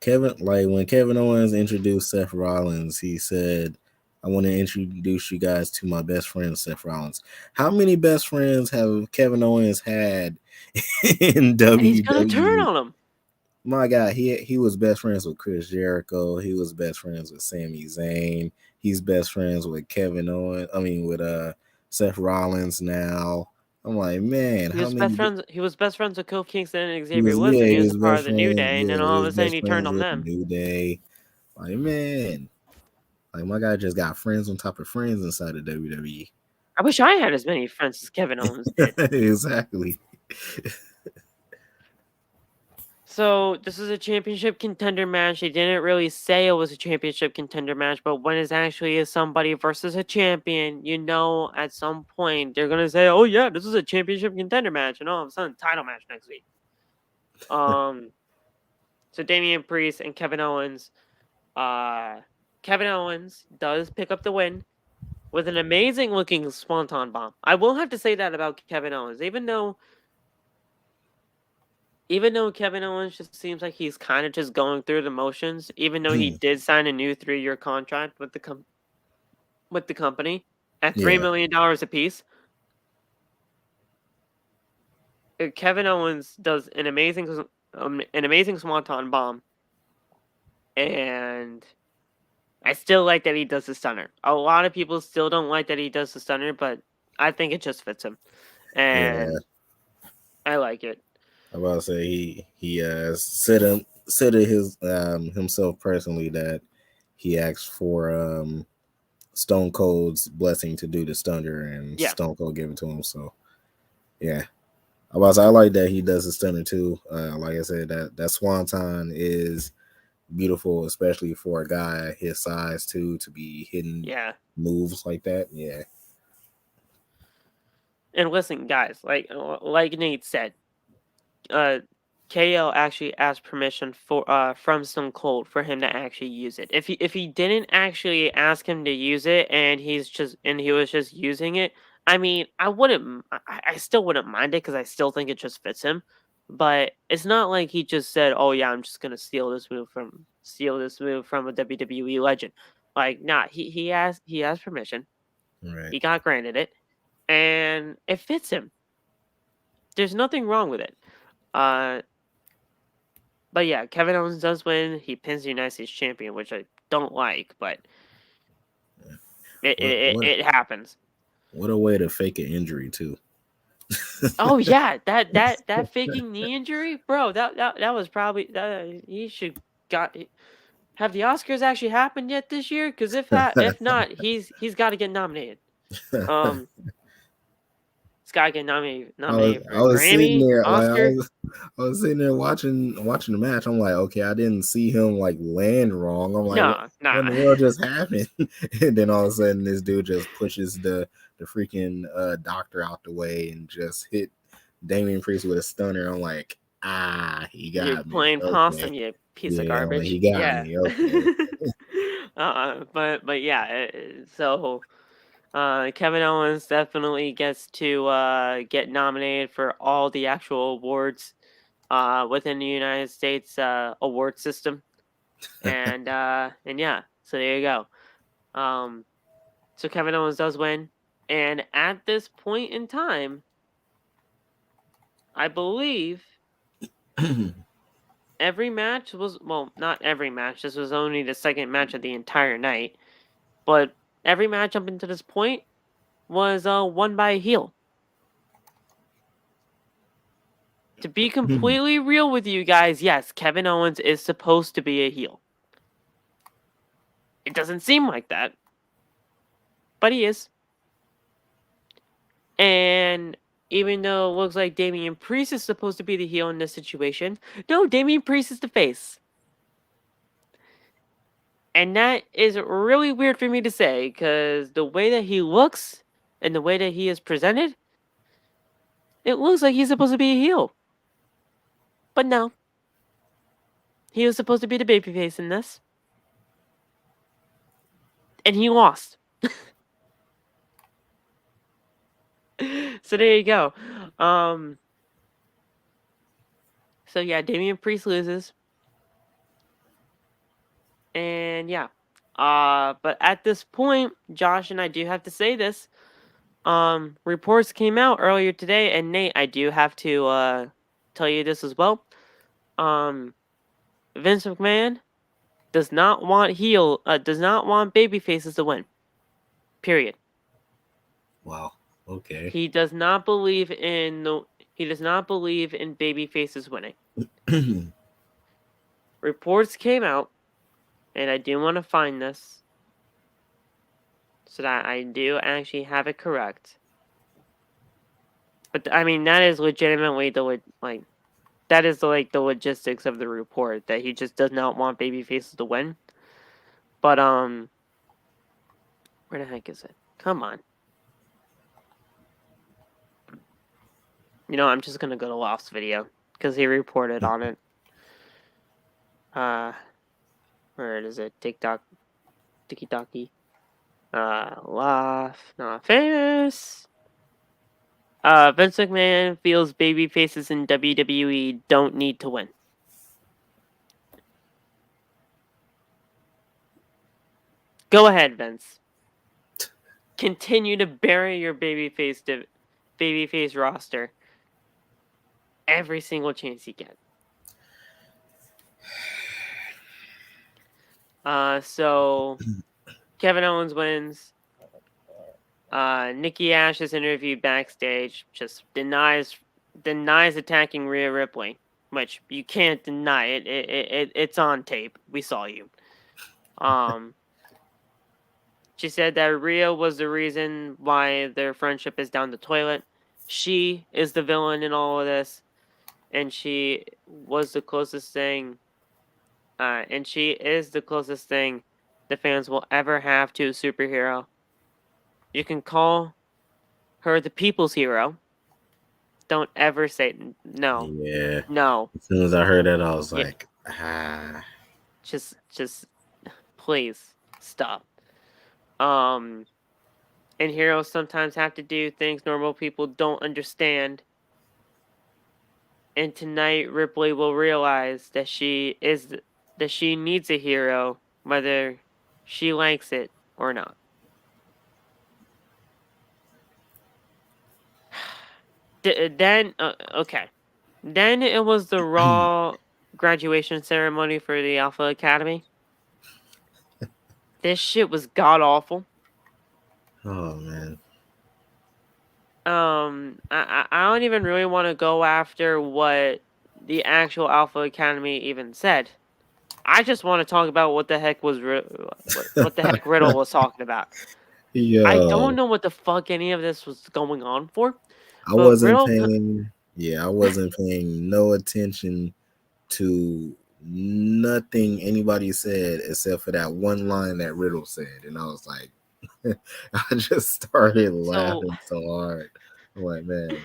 Like when Kevin Owens introduced Seth Rollins, he said, "I want to introduce you guys to my best friend, Seth Rollins." How many best friends have Kevin Owens had in and he's gonna turn WWE? on him. My God, he was best friends with Chris Jericho. He was best friends with Sami Zayn. He's best friends with Kevin Owens. I mean, with Seth Rollins now. I'm like, man, how many? He was best friends with Kofi Kingston and He Xavier was Woods, and he he was a was part best of the New friends. Day, and then Yeah, he all of was a sudden best he turned friends on with them. New Day. Like, man, like my guy just got friends on top of friends inside of WWE. I wish I had as many friends as Kevin Owens did. Exactly. So this is a championship contender match. They didn't really say it was a championship contender match, but when it's actually is somebody versus a champion, at some point they're gonna say, "Oh yeah, this is a championship contender match," and all of a sudden, title match next week. Um, so Damian Priest and Kevin Owens. Uh, Kevin Owens does pick up the win with an amazing looking swanton bomb. I will have to say that about Kevin Owens, even though Kevin Owens just seems like he's kind of just going through the motions, even though he did sign a new 3-year contract with the company at Yeah, $3 million apiece. Kevin Owens does an amazing swanton bomb, and I still like that he does the stunner. A lot of people still don't like that he does the stunner, but I think it just fits him, yeah. and I like it. I'm about to say he said it his himself personally that he asked for Stone Cold's blessing to do the stunner, and Yeah, Stone Cold gave it to him. So yeah, I was I like that he does the stunner too. Like I said, that swanton is beautiful, especially for a guy his size too, to be hitting yeah. moves like that. Yeah, And listen, guys, like Nate said, uh, KO actually asked permission from Stone Cold for him to actually use it. If he didn't actually ask him to use it and he was just using it, I mean, I still wouldn't mind it because I still think it just fits him. But it's not like he just said, "Oh yeah, I'm just gonna steal this move from a WWE legend." Like, nah, he asked permission. right. He got granted it, and it fits him. There's nothing wrong with it. Uh, But yeah, Kevin Owens does win. He pins the United States champion, which I don't like, but it What it, what it happens. what a way to fake an injury too. Oh yeah, that faking knee injury, bro. That was probably he should got have the Oscars actually happened yet this year? Because if not, he's got to get nominated. Um, he's got to get nominated for I a was sitting Grammy, there like Oscar. I was sitting there watching the match. I'm like, okay, I didn't see him like land wrong. I'm like, No, what in nah. the world just happened? And then all of a sudden, this dude just pushes the freaking doctor out the way and just hit Damian Priest with a stunner. I'm like, he You're got me. playing Okay, possum, you piece of yeah, I'm like, he garbage. got Yeah. me. Okay, But yeah, so Kevin Owens definitely gets to get nominated for all the actual awards within the United States award system, and yeah, so there you go. Um, So Kevin Owens does win. And at this point in time, I believe every match was, well, not every match. This was only the second match of the entire night. But every match up until this point was won by a heel. To be completely real with you guys, yes, Kevin Owens is supposed to be a heel. It doesn't seem like that, but he is. And even though it looks like Damian Priest is supposed to be the heel in this situation, no, Damian Priest is the face. And that is really weird for me to say, because the way that he looks and the way that he is presented, it looks like he's supposed to be a heel. But no. He was supposed to be the babyface in this. And he lost. So there you go. So yeah, Damian Priest loses. And yeah. But at this point, Josh and I do have to say this. Reports came out earlier today, and Nate, I do have to tell you this as well. Vince McMahon does not want baby faces to win. Period. Wow. Okay. He does not believe in baby faces winning. Reports came out, and I do want to find this so that I do actually have it correct. But I mean, that is legitimately the logistics of the report, that he just does not want baby faces to win. But where the heck is it? Come on. You know, I'm just gonna go to Loft's video because he reported on it. Where is it? TikTok, Tiki-Taki. Loft, not famous. Vince McMahon feels baby faces in WWE don't need to win. Go ahead, Vince. Continue to bury your babyface roster every single chance you get. So Kevin Owens wins. Nikki A.S.H is interviewed backstage, just denies attacking Rhea Ripley, which you can't deny it. It's on tape. We saw you. She said that Rhea was the reason why their friendship is down the toilet. She is the villain in all of this, and she was the closest thing. And she is the closest thing the fans will ever have to a superhero. You can call her the people's hero. Don't ever say no. Yeah. No. As soon as I heard that, I was Yeah. like, Just please stop. And heroes sometimes have to do things normal people don't understand. And tonight Ripley will realize that she needs a hero, whether she likes it or not. Then okay. Then it was the Raw graduation ceremony for the Alpha Academy. This shit was god awful. oh man. I don't even really want to go after what the actual Alpha Academy even said. I just want to talk about what the heck was what the heck Riddle was talking about. Yo, I don't know what the fuck any of this was going on for. I But wasn't Riddle, paying. Yeah, I wasn't paying no attention to nothing anybody said except for that one line that Riddle said, and I was like, I just started laughing so hard. I'm like, man.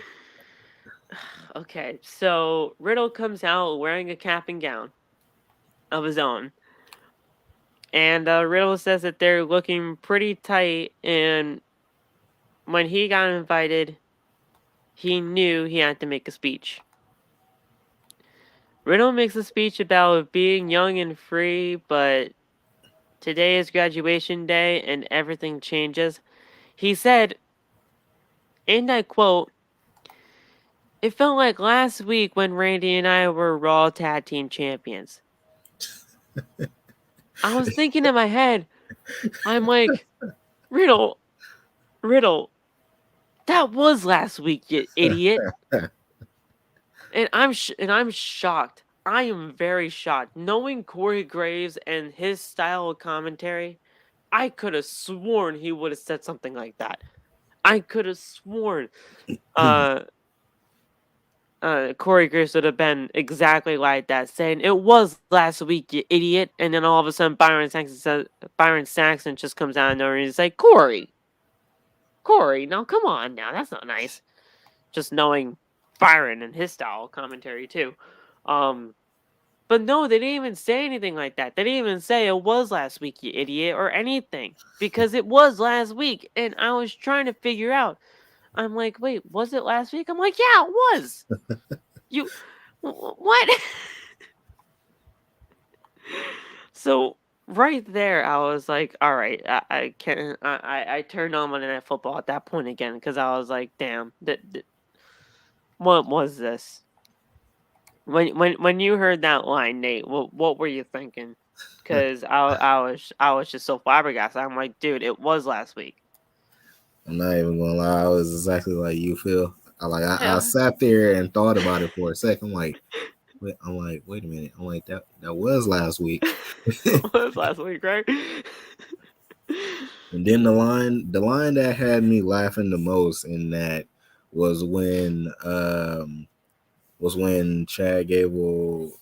Okay, so Riddle comes out wearing a cap and gown of his own. And Riddle says that they're looking pretty tight, and when he got invited, he knew he had to make a speech. Riddle makes a speech about being young and free, but today is graduation day and everything changes. He said, and I quote, "It felt like last week when Randy and I were Raw Tag Team Champions." I was thinking in my head, I'm like, Riddle, Riddle, that was last week, you idiot. And I'm shocked. I am very shocked. Knowing Corey Graves and his style of commentary, I could have sworn he would have said something like that. I could have sworn uh Corey Graves would have been exactly like that, saying it was last week, you idiot. And then all of a sudden Byron Saxon just comes out of nowhere and he's like, Corey, now come on now, that's not nice. Just knowing Byron and his style of commentary too. Um But no, they didn't even say anything like that. They didn't even say it was last week, you idiot, or anything. Because it was last week. And I was trying to figure out. I'm like, wait, was it last week? I'm like, yeah, it was. You, what? So right there, I was like, all right, I can't. I turned on Monday Night Football at that point again because I was like, damn, what was this? When you heard that line, Nate, what were you thinking? Because I was just so flabbergasted. I'm like, dude, it was last week. I'm not even gonna lie, I was exactly like you feel. I Yeah, sat there and thought about it for a second. I'm like, wait a minute. I'm like that was last week. it was last week, right? And then the line that had me laughing the most in that was when Chad Gable,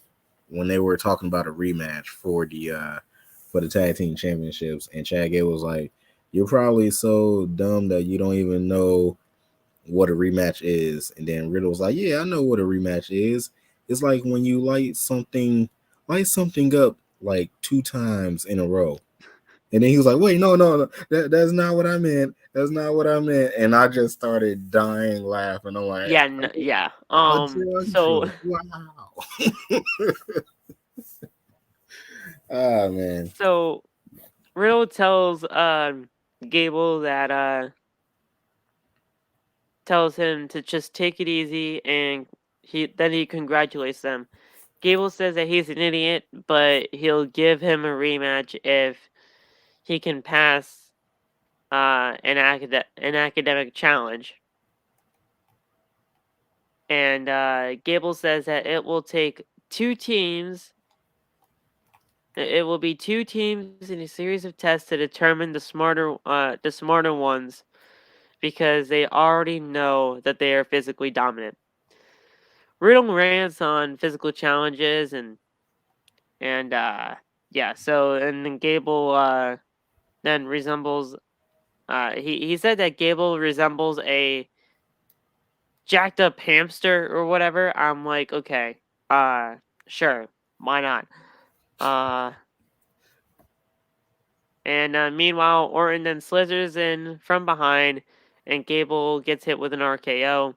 when they were talking about a rematch for the tag team championships, and Chad Gable was like, "You're probably so dumb that you don't even know what a rematch is." And then Riddle was like, "Yeah, I know what a rematch is. It's like when you light something up like two times in a row." And then he was like, "Wait, no, that's not what I meant. That's not what I meant." And I just started dying laughing. I'm like, Yeah, yeah. "Oh, So Doudrop, wow." Ah, man. so Riddle tells Gable that tells him to just take it easy, and he congratulates them. Gable says that he's an idiot, but he'll give him a rematch if he can pass an academic challenge. And Gable says that it will take two teams. It will be two teams in a series of tests to determine the smarter ones, because they already know that they are physically dominant. Riddle rants on physical challenges and yeah. So and then Gable then resembles. He said that Gable resembles a jacked up hamster or whatever. I'm like, okay, uh, sure, why not? Uh, and meanwhile, Orton then slithers in from behind, and Gable gets hit with an RKO.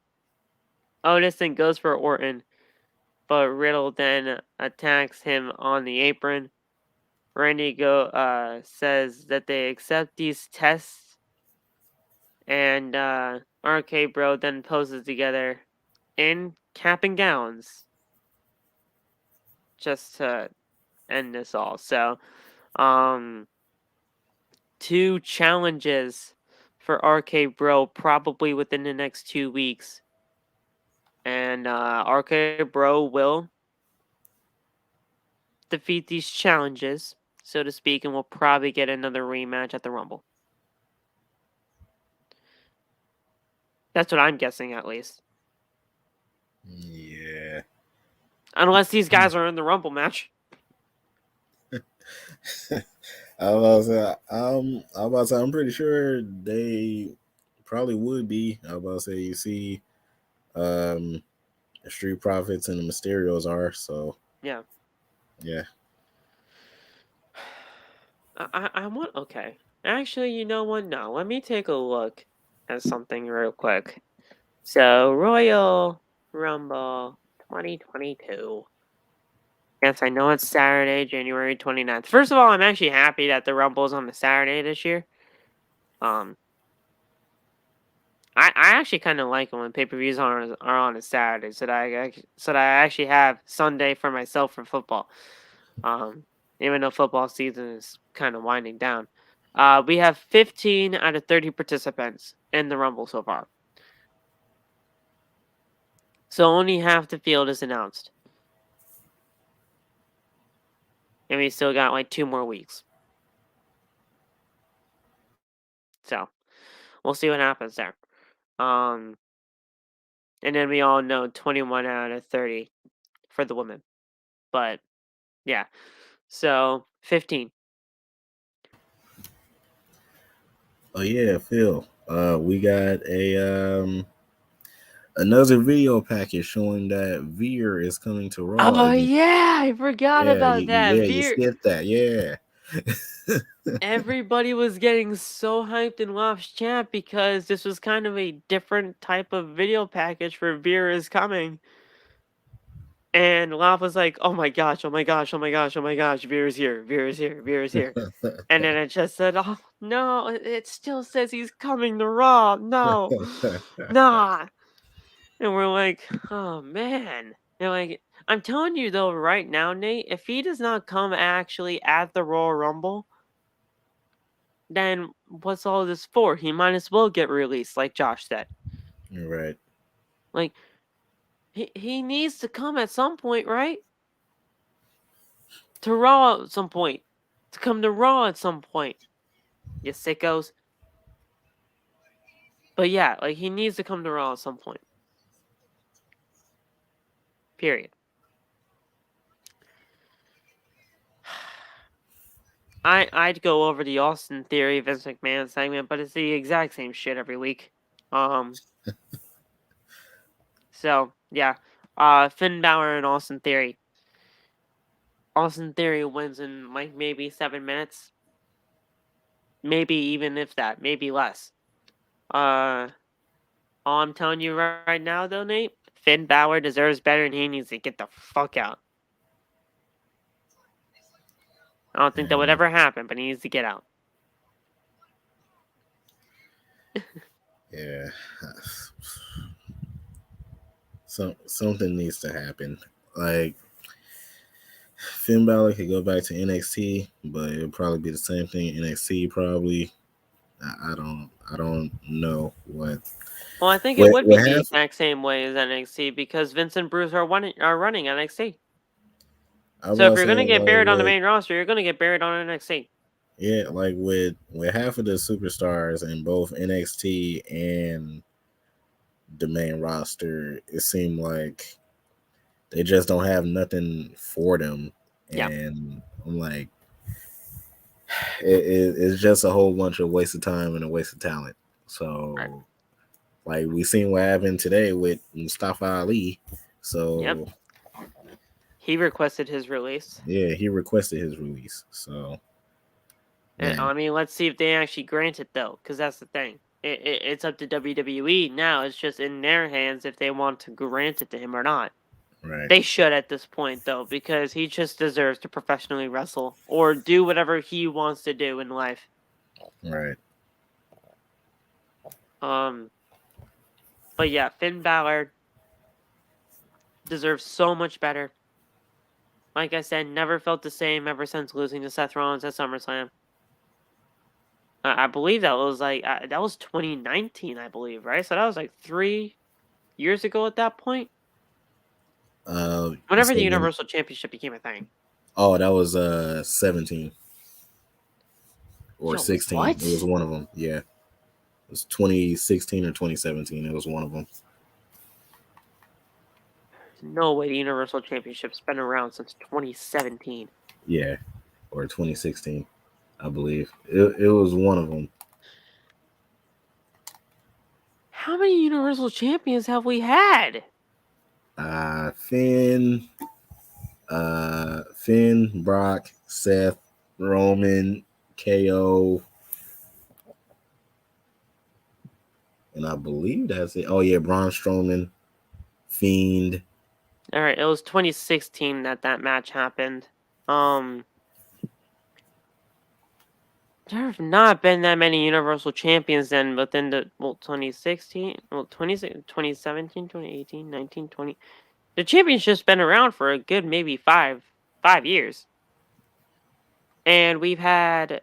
Otis then goes for Orton, but Riddle then attacks him on the apron. Randy says that they accept these tests, and RK Bro then poses together in cap and gowns just to end this all. So, um, two challenges for RK Bro probably within the next 2 weeks, and RK Bro will defeat these challenges, so to speak, and we'll probably get another rematch at the Rumble. That's what I'm guessing, at least. Yeah. Unless these guys are in the Rumble match. I'm pretty sure they probably would be. I was about to say, you see, um, the Street Profits and the Mysterios are, so Yeah. yeah. I want. Okay. Actually, you know what? No, let me take a look at something real quick. So, Royal Rumble 2022. Yes, I know it's Saturday, January 29th. First of all, I'm actually happy that the Rumble is on a Saturday this year. Um, I actually kind of like it when pay-per-views are on a Saturday, so that I actually have Sunday for myself for football. Even though football season is kind of winding down. We have 15 out of 30 participants in the Rumble so far. So only half the field is announced. And we still got like 2 more weeks. So we'll see what happens there. And then we all know 21 out of 30 for the women. But yeah. So 15. Oh yeah, Phil. We got another video package showing that Veer is coming to Raw Oh again. yeah, I forgot Yeah, about that. you skipped that. Yeah. Everybody was getting so hyped in WAP's chat because this was kind of a different type of video package for Veer is coming. And WAP was like, oh my gosh, oh my gosh, oh my gosh, oh my gosh, Veer is here, Veer is here, Veer is here. And then it just said, oh no, it still says he's coming to Raw. No, nah. And we're like, oh man. They're like, I'm telling you though, right now, Nate, if he does not come actually at the Royal Rumble, then what's all this for? He might as well get released, like Josh said. Right. Like, he needs to come at some point, right? To Raw at some point. To come to Raw at some point. You sickos. But yeah, like, he needs to come to Raw at some point. Period. I'd go over the Austin Theory Vince McMahon segment, but it's the exact same shit every week. So yeah. Finn Balor and Austin Theory. Austin Theory wins in like maybe 7 minutes. Maybe even if that, maybe less. All I'm telling you right now though, Nate, Finn Balor deserves better and he needs to get the fuck out. I don't think that would ever happen, but he needs to get out. Yeah. Something needs to happen. Like Finn Balor could go back to NXT, but it'll probably be the same thing. NXT probably. I don't know what. Well, I think it would be What the happened? exact same way as NXT because Vince and Bruce are running NXT. I So if was you're gonna saying get like buried on the with main roster, you're gonna get buried on NXT. yeah, like with half of the superstars in both NXT and the main roster, it seemed like they just don't have nothing for them, Yeah. and I'm like, it's just a whole bunch of waste of time and a waste of talent. So, Right. like we seen what happened today with Mustafa Ali. Yep. So He requested his release. yeah, he requested his release. So And, man, I mean, let's see if they actually grant it though, because that's the thing. It's up to WWE now. It's just in their hands if they want to grant it to him or not. right, They should at this point though, because he just deserves to professionally wrestle or do whatever he wants to do in life. right. But yeah, Finn Balor deserves so much better. Like I said, never felt the same ever since losing to Seth Rollins at SummerSlam. I believe that was like that was 2019, I believe, right? So that was like 3 years ago at that point. You Whenever the said when? Universal Championship became a thing. Oh, that was 17 or Yo, 16. It was what? one of them. Yeah, it was 2016 or 2017. It was one of them. No way the Universal Championship's been around since 2017. Yeah, or 2016, I believe. It was one of them. How many Universal Champions have we had? Finn, Finn, Brock, Seth, Roman, KO, and I believe that's it. Oh yeah, Braun Strowman, Fiend. All right, it was 2016 that match happened. There have not been that many Universal Champions then within the 2016, 2017, 2018, 19, 20. The championship's been around for a good maybe five years. And we've had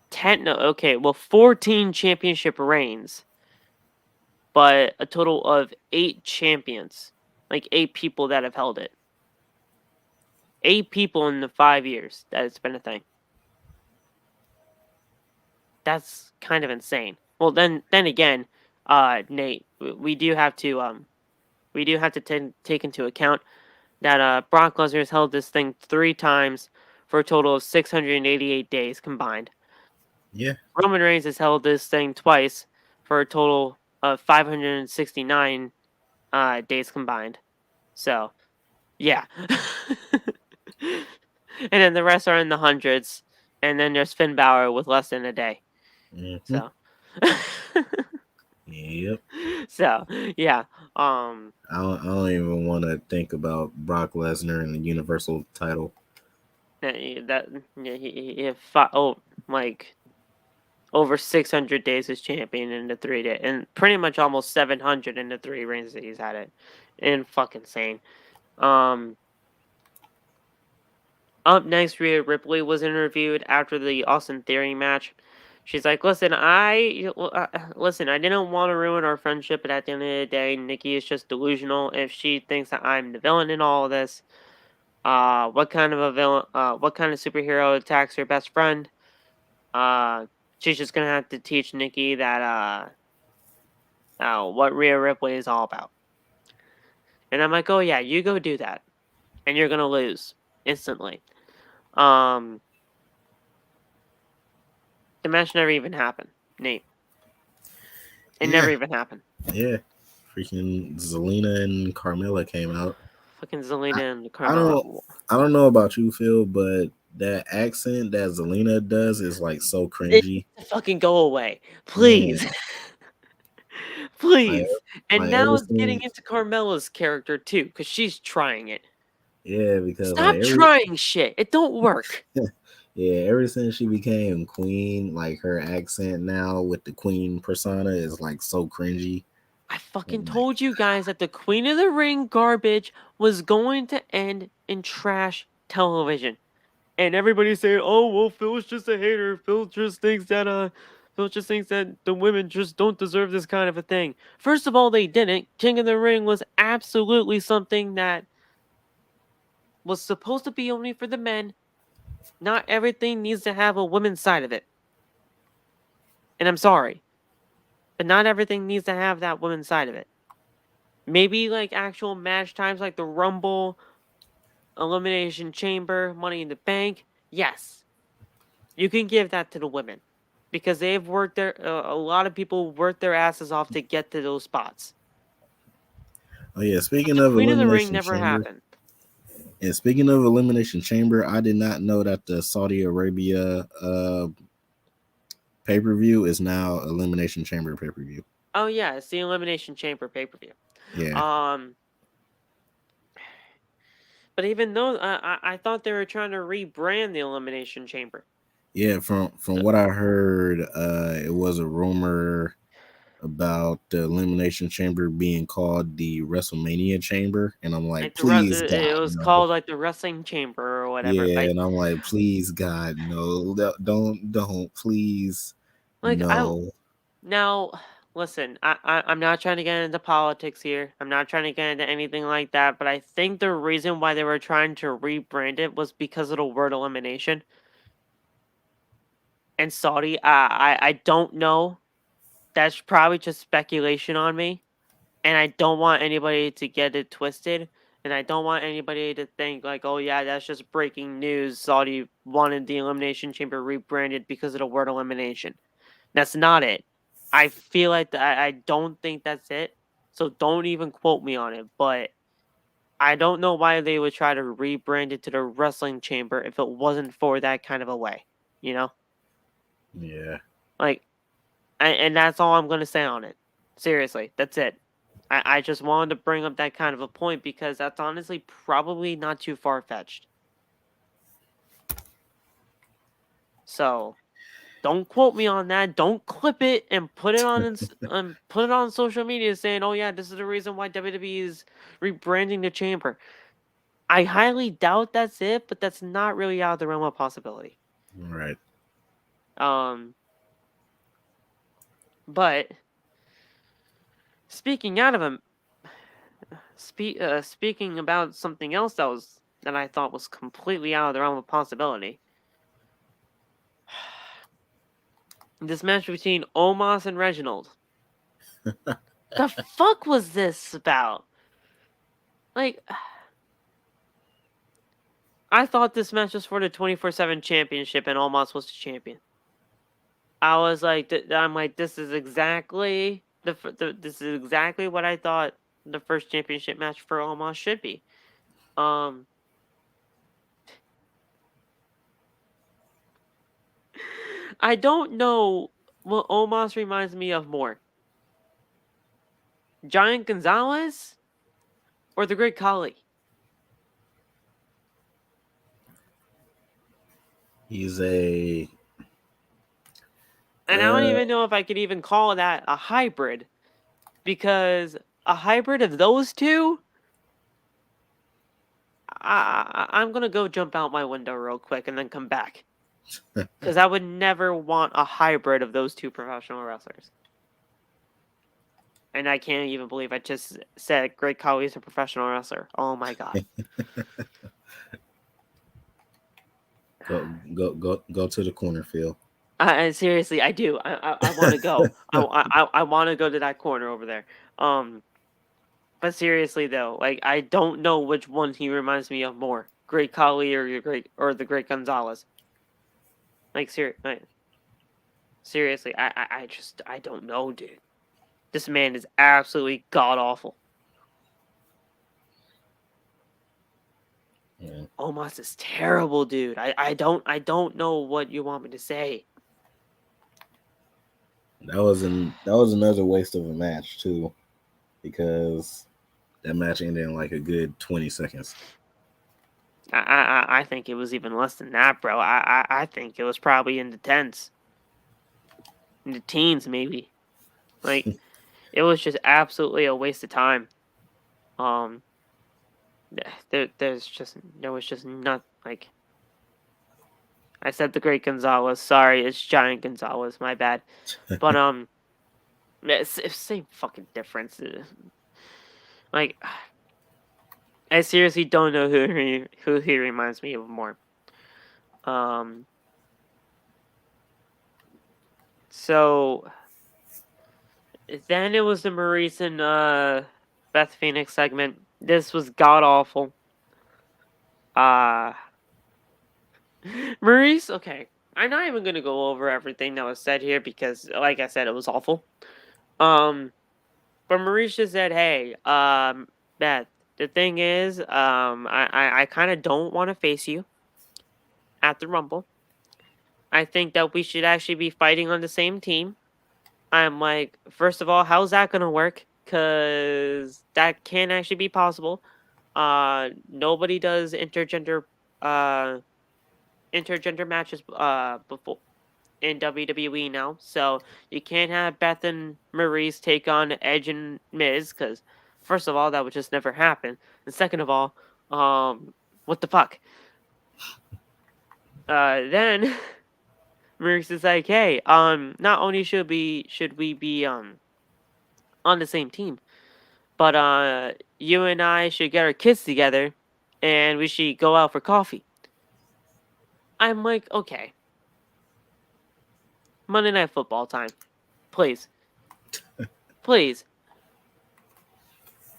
14 championship reigns, but a total of 8 champions, like 8 people that have held it. 8 people in the 5 years that it's been a thing. That's kind of insane. Well, then again, Nate, we do have to take into account that Brock Lesnar has held this thing 3 times for a total of 688 days combined. Yeah. Roman Reigns has held this thing twice for a total of 569 days combined. So, yeah. And then the rest are in the hundreds. And then there's Finn Balor with less than a day. Mm-hmm. So, yep. So, yeah. I don't even want to think about Brock Lesnar and the Universal title. He like over 600 days as champion in the 3 days, and pretty much almost 700 in the 3 reigns that he's had it. And fucking insane. Up next, Rhea Ripley was interviewed after the Austin Theory match. She's like, listen, I didn't want to ruin our friendship, but at the end of the day, Nikki is just delusional. If she thinks that I'm the villain in all of this, what kind of a villain, what kind of superhero attacks her best friend? She's just gonna have to teach Nikki that, what Rhea Ripley is all about. And I'm like, oh yeah, you go do that, and you're gonna lose instantly. The match never even happened, Nate. It never even happened. Yeah. Freaking Zelina and Carmella came out. Fucking Zelina and Carmella. I don't know about you, Phil, but that accent that Zelina does is like so cringy. Fucking go away, please. Please. And now it's getting into Carmella's character too, because she's trying it. Yeah, because stop trying shit. It don't work. Yeah, ever since she became queen, like her accent now with the queen persona is like so cringy. I fucking told you guys that the Queen of the Ring garbage was going to end in trash television. And everybody's saying, "Oh, well, Phil's just a hater. Phil just thinks that the women just don't deserve this kind of a thing." First of all, they didn't. King of the Ring was absolutely something that was supposed to be only for the men. Not everything needs to have a women's side of it. And I'm sorry, but not everything needs to have that women's side of it. Maybe like actual match times like the Rumble, Elimination Chamber, Money in the Bank. Yes. You can give that to the women. Because they've worked a lot of people worked their asses off to get to those spots. Oh yeah, speaking of Queen of the Ring Elimination never Chamber, happened. And speaking of Elimination Chamber, I did not know that the Saudi Arabia pay-per-view is now Elimination Chamber pay-per-view. Oh yeah, it's the Elimination Chamber pay-per-view. Yeah. But even though I thought they were trying to rebrand the Elimination Chamber. Yeah, from what I heard, it was a rumor about the Elimination Chamber being called the WrestleMania Chamber, and I'm like please, God, it was called like the Wrestling Chamber or whatever. Yeah, and I'm like, please, God, no, don't, please, like, no. Now, listen, I'm not trying to get into politics here. I'm not trying to get into anything like that, but I think the reason why they were trying to rebrand it was because of the word elimination. And Saudi, I don't know. That's probably just speculation on me. And I don't want anybody to get it twisted. And I don't want anybody to think like, oh yeah, that's just breaking news. Saudi wanted the Elimination Chamber rebranded because of the word elimination. That's not it. I feel like I don't think that's it. So don't even quote me on it. But I don't know why they would try to rebrand it to the Wrestling Chamber if it wasn't for that kind of a way. You know? Yeah. Like, and that's all I'm going to say on it. Seriously, that's it. I just wanted to bring up that kind of a point because that's honestly probably not too far-fetched. So, don't quote me on that. Don't clip it and put it on social media saying, "Oh yeah, this is the reason why WWE is rebranding the Chamber." I highly doubt that's it, but that's not really out of the realm of possibility. Right. But speaking out of him, speaking about something else that I thought was completely out of the realm of possibility. This match between Omos and Reginald. The fuck was this about? Like, I thought this match was for the 24/7 championship and Omos was the champion. I was like, this is exactly this is exactly what I thought the first championship match for Omos should be. I don't know what Omos reminds me of more. Giant Gonzalez or the Great Khali? He's a. And I don't even know if I could even call that a hybrid, because a hybrid of those two, I'm gonna go jump out my window real quick and then come back, because I would never want a hybrid of those two professional wrestlers. And I can't even believe I just said Great Khali is a professional wrestler. Oh my god. Go to the corner, Phil. Seriously, I do. I want to go. I want to go to that corner over there. But seriously though, like I don't know which one he reminds me of more, Great Khali or the Great Gonzalez. Like seriously, I don't know, dude. This man is absolutely god awful. Yeah. Omos is terrible, dude. I don't know what you want me to say. That was another waste of a match too, because that match ended in like a good 20 seconds. I think it was even less than that, bro. I think it was probably in the tens, in the teens, maybe. Like it was just absolutely a waste of time. There was just not like. I said the Great Gonzalez. Sorry, it's Giant Gonzalez. My bad. But it's same fucking difference. Like, I seriously don't know who he reminds me of more. So then it was the Maryse and Beth Phoenix segment. This was god awful. Maryse, okay. I'm not even gonna go over everything that was said here because, like I said, it was awful. But Maryse just said, "Hey, Beth, the thing is, I kind of don't want to face you at the Rumble. I think that we should actually be fighting on the same team." I'm like, first of all, how's that gonna work? Cause that can't actually be possible. Nobody does intergender matches before in WWE now, so you can't have Beth and Maryse take on Edge and Miz, because first of all, that would just never happen, and second of all, what the fuck? Then Maryse is like, hey, not only should we be on the same team, but you and I should get our kids together, and we should go out for coffee. I'm like, okay. Monday Night Football time. Please. Please.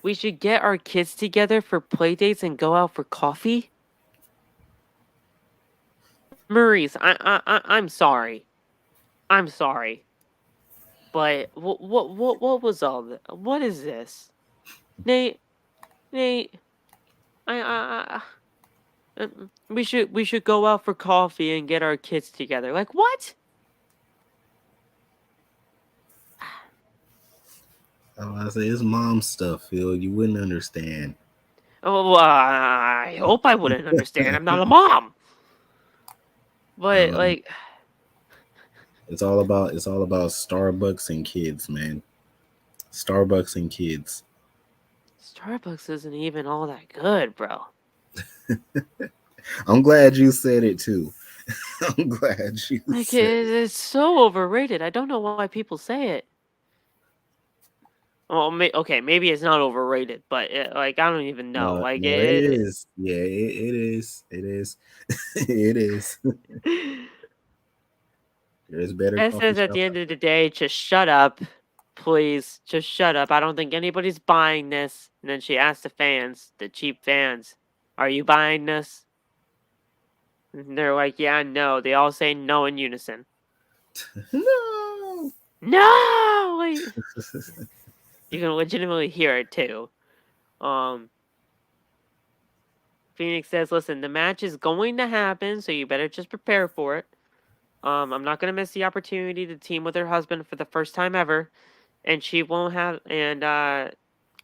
We should get our kids together for play dates and go out for coffee? Maryse, I'm sorry. I'm sorry. But what was all this? What is this? Nate, we should go out for coffee and get our kids together. Like what? I say it's mom stuff, Phil. You wouldn't understand. Oh, I hope I wouldn't understand. I'm not a mom. But Um, like, it's all about Starbucks and kids, man. Starbucks and kids. Starbucks isn't even all that good, bro. I'm glad you said it too. I'm glad you Like said it. it's so overrated. I don't know why people say it. Well, okay, maybe it's not overrated, but like I don't even know. No, Like no, it is. Yeah, it is. It is. It is. There's better Beth coffee says at the shops end out of the day, just shut up, please. Just shut up. I don't think anybody's buying this. And then she asked the fans, the cheap fans, "Are you buying this?" And they're like, "Yeah, no." They all say no in unison. there. No. No, like, you can legitimately hear it too. Um, Phoenix says, "Listen, the match is going to happen, so you better just prepare for it. I'm not gonna miss the opportunity to team with her husband for the first time ever, and she won't have. And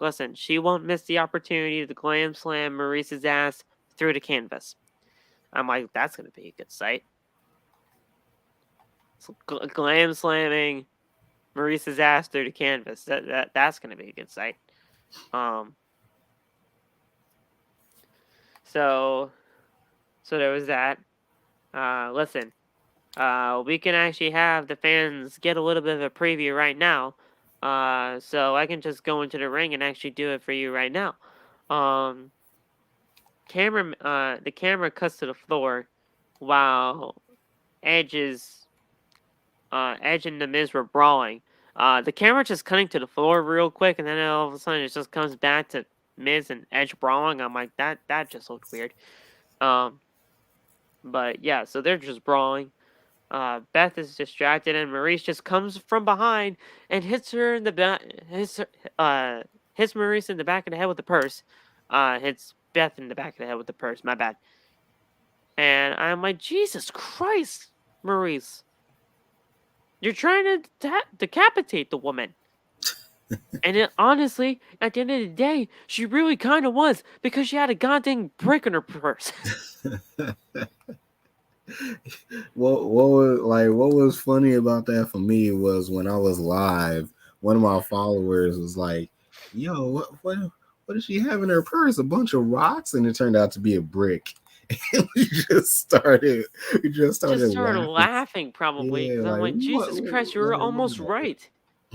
listen, she won't miss the opportunity to glam slam Maryse's ass through the canvas." I'm like, that's gonna be a good sight. So, glam slamming Maryse's ass through the canvas. That's gonna be a good sight. Um, so there was that. Listen, we can actually have the fans get a little bit of a preview right now. So I can just go into the ring and actually do it for you right now. Um, the camera cuts to the floor while Edge's Edge and the Miz were brawling. The camera just cutting to the floor real quick, and then all of a sudden it just comes back to Miz and Edge brawling. I'm like, that just looked weird. Um, but yeah, so they're just brawling. Beth is distracted, and Maryse just comes from behind and hits her in the back. Hits Maryse in the back of the head with the purse. Hits Beth in the back of the head with the purse. My bad. And I'm like, Jesus Christ, Maryse, you're trying to decapitate the woman. And honestly, at the end of the day, she really kind of was, because she had a goddamn brick in her purse. What was funny about that for me was when I was live, one of my followers was like, "Yo, what does she have in her purse? A bunch of rocks?" And it turned out to be a brick. And we just started Just started laughing. laughing, probably, Yeah, because I'm like like, what? Jesus Christ, you were almost right.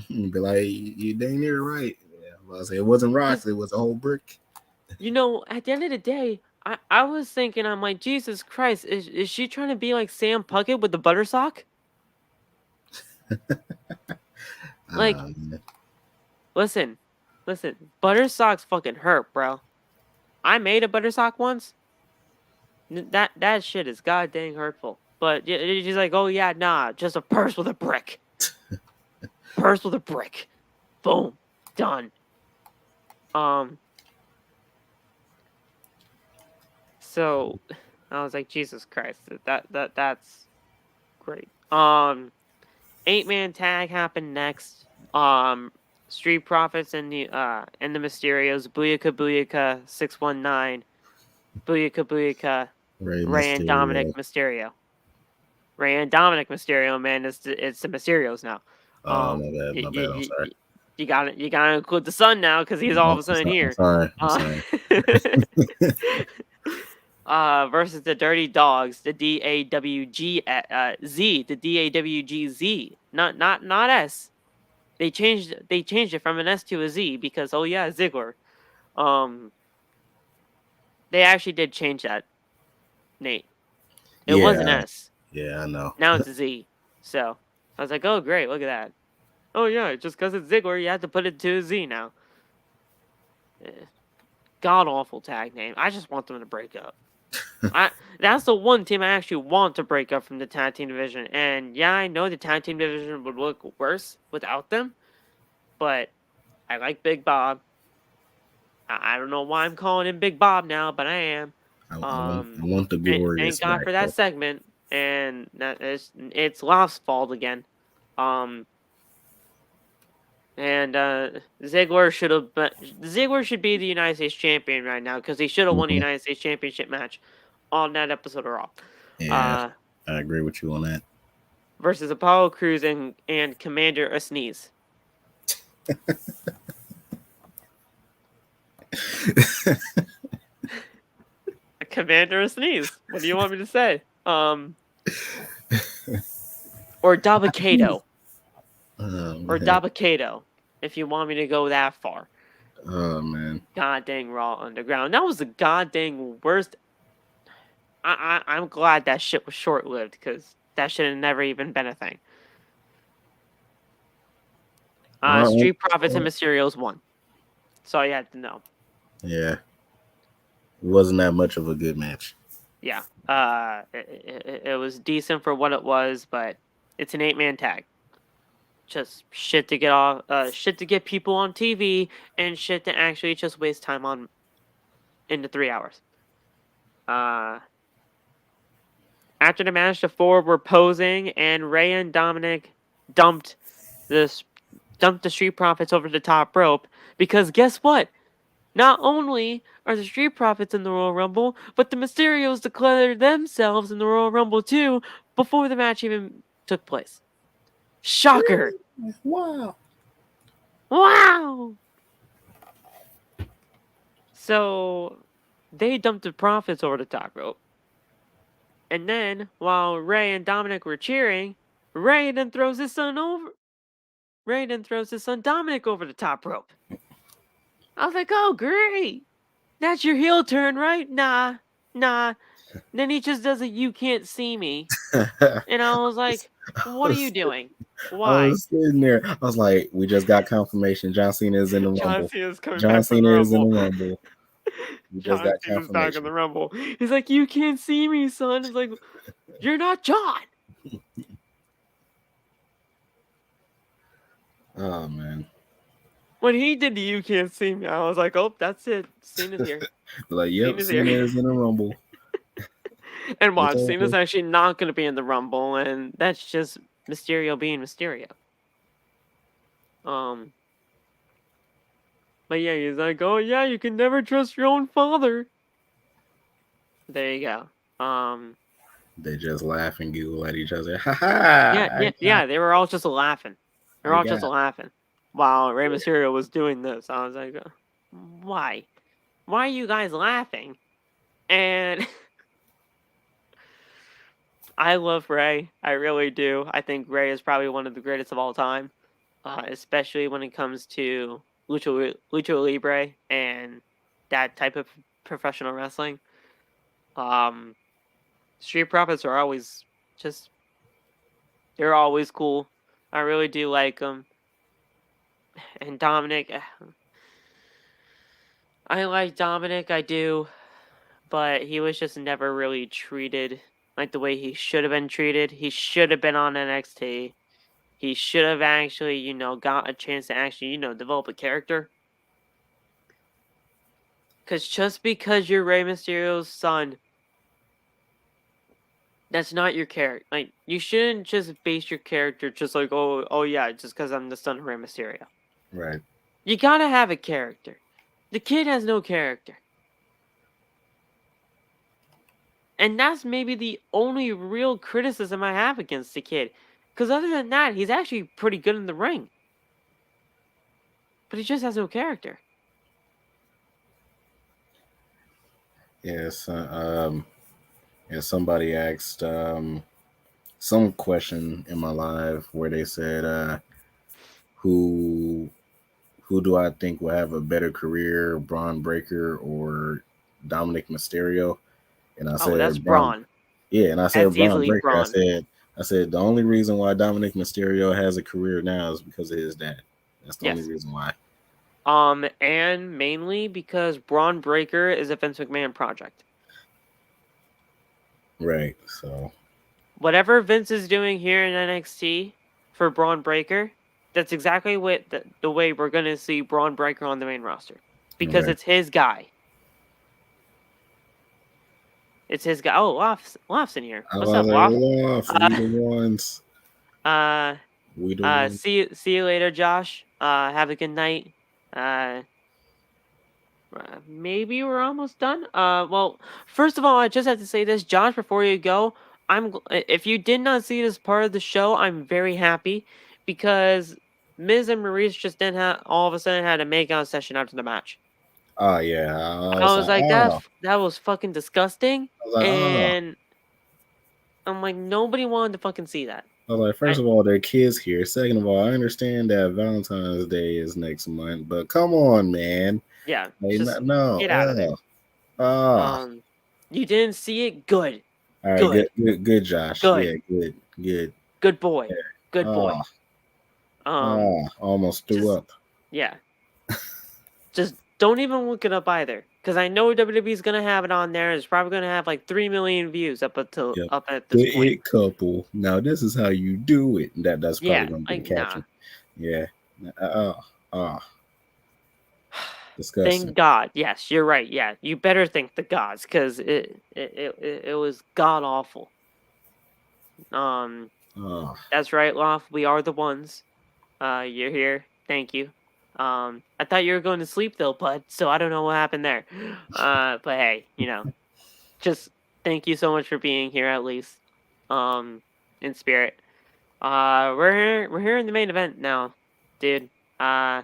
Be like, you dang near right. Yeah, well, I say it wasn't rocks; it was a whole brick. At the end of the day, I was thinking, I'm like, Jesus Christ, is she trying to be like Sam Puckett with the butter sock? Like, Um, listen, butter socks fucking hurt, bro. I made a butter sock once. That shit is goddamn hurtful. But she's like, oh yeah, nah, just a purse with a brick. Purse with a brick. Boom, done. So I was like, Jesus Christ, that's great. 8-man tag happened next. Street Profits and the Mysterios, Booyaka Booyaka 619, Booyaka Booyaka, Ray Ray and Dominic Mysterio. Mysterio. Ray and Dominic Mysterio, man, it's the Mysterios now. Oh, my bad, You my bad. I'm you, sorry. you, you gotta include the son now, because he's all of a sudden I'm here. sorry. I'm Uh, sorry. versus the Dirty Dogs, the DAWG Z, the DAWGZ, not S. They changed it from an S to a Z because, oh yeah, Ziggler. Um, they actually did change that, Nate. It was an Yeah, S. yeah, I know. Now it's a Z. So I was like, oh great, look at that. Oh yeah, just because it's Ziggler, you have to put it to a Z now. God awful tag name. I just want them to break up. That's the one team I actually want to break up from the tag team division. And yeah, I know the tag team division would look worse without them, but I like Big Bob. I don't know why I'm calling him Big Bob now, but I am. I want the Thank glorious God back for that though. segment, and it's Loft's fault again. Um, And Ziggler should be the United States champion right now because he should have won the United States Championship match on that episode of Raw. Yeah, I agree with you on that. Versus Apollo Crews and Commander Sneeze. Commander Sneeze. What do you want me to say? Or Dabakato. Or Dabakato, if you want me to go that far. Oh, man. God dang Raw Underground. That was the god dang worst. I'm glad that shit was short-lived, because that should have never even been a thing. Street Profits and Mysterios won. That's all you had to know. Yeah. It wasn't that much of a good match. Yeah. It was decent for what it was, but it's an 8-man tag. Just shit to get off, shit to get people on TV, and shit to actually just waste time on into 3 hours. After the match, the four were posing, and Rhea and Dominic dumped the Street Profits over the top rope, because guess what? Not only are the Street Profits in the Royal Rumble, but the Mysterios declared themselves in the Royal Rumble too before the match even took place. Shocker! Wow! So they dumped the Profits over the top rope. And then, while Ray and Dominic were cheering, Ray then throws his son Dominic over the top rope. I was like, oh, great. That's your heel turn, right? Nah. Then he just does a "you can't see me." And I was like, what are you doing? Why? I was sitting there. I was like, we just got confirmation. John Cena is in the Rumble. John Cena's coming John back from the Cena is in Rumble. the Rumble. We just got confirmation. Back in the Rumble. He's like, you can't see me, son. It's like, you're not John. Oh, man. When he did the "you can't see me," I was like, oh, that's it. Cena's here. Like, yep, Cena is in the Rumble. And watch, Cena's actually not going to be in the Rumble, and that's just Mysterio being Mysterio. But yeah, he's like, oh yeah, you can never trust your own father. There you go. They just laugh and giggle at each other. Ha ha! Yeah, they were all just laughing. They were all just laughing while Rey Mysterio was doing this. I was like, why? Why are you guys laughing? And I love Rey. I really do. I think Rey is probably one of the greatest of all time, especially when it comes to Lucha Libre and that type of professional wrestling. Street Profits are always they're always cool. I really do like them. And Dominic, I like Dominic, I do, but he was just never really treated like the way he should have been treated. He should have been on NXT. He should have actually, got a chance to actually, develop a character. Because just because you're Rey Mysterio's son, that's not your character. Like, you shouldn't just base your character just like, oh yeah, just because I'm the son of Rey Mysterio. Right. You gotta have a character. The kid has no character. And that's maybe the only real criticism I have against the kid. Because other than that, he's actually pretty good in the ring. But he just has no character. Yes. Somebody asked some question in my live where they said, who do I think will have a better career, Braun Breaker or Dominic Mysterio? And I said, that's Braun. Yeah, and I said Braun Breaker. Braun. I said the only reason why Dominic Mysterio has a career now is because of his dad. That's the only reason why. And mainly because Braun Breaker is a Vince McMahon project. Right. So whatever Vince is doing here in NXT for Braun Breaker, that's exactly what the way we're gonna see Braun Breaker on the main roster. Because it's his guy. It's his guy. Oh, Loft's in here. What's up, Loft? Loft, we the ones. We doing it? See you later, Josh. Have a good night. Maybe we're almost done. Well, first of all, I just have to say this, Josh, before you go. If you did not see this part of the show, I'm very happy because Miz and Maryse just didn't have all of a sudden had a makeout session after the match. Oh yeah. I I was was like, like oh. that was fucking disgusting, I was like, oh. and I'm like nobody wanted to fucking see that. I was like, first of all, there are kids here. Second of all, I understand that Valentine's Day is next month, but come on, man. Yeah, Like, just no. get out of there. Ah. You didn't see it. Good, All right, good, good, Josh. good, Yeah, good. good boy, Yeah. good boy. Ah, Um, almost threw just up. yeah, just don't even look it up either, because I know WWE's gonna have it on there. It's probably gonna have like 3 million views up Yep. at this The point. it couple. Now this is how you do it. That's probably Yeah, gonna be the like nah. caption. Yeah. Ah, disgusting. Thank God. Yes, you're right. Yeah, you better thank the gods, because it was god awful. Um, Ah. that's right, Loft. We are the ones. You're here. Thank you. I thought you were going to sleep though, bud. So I don't know what happened there. But hey, just thank you so much for being here at least. In spirit. We're here in the main event now, dude. Uh,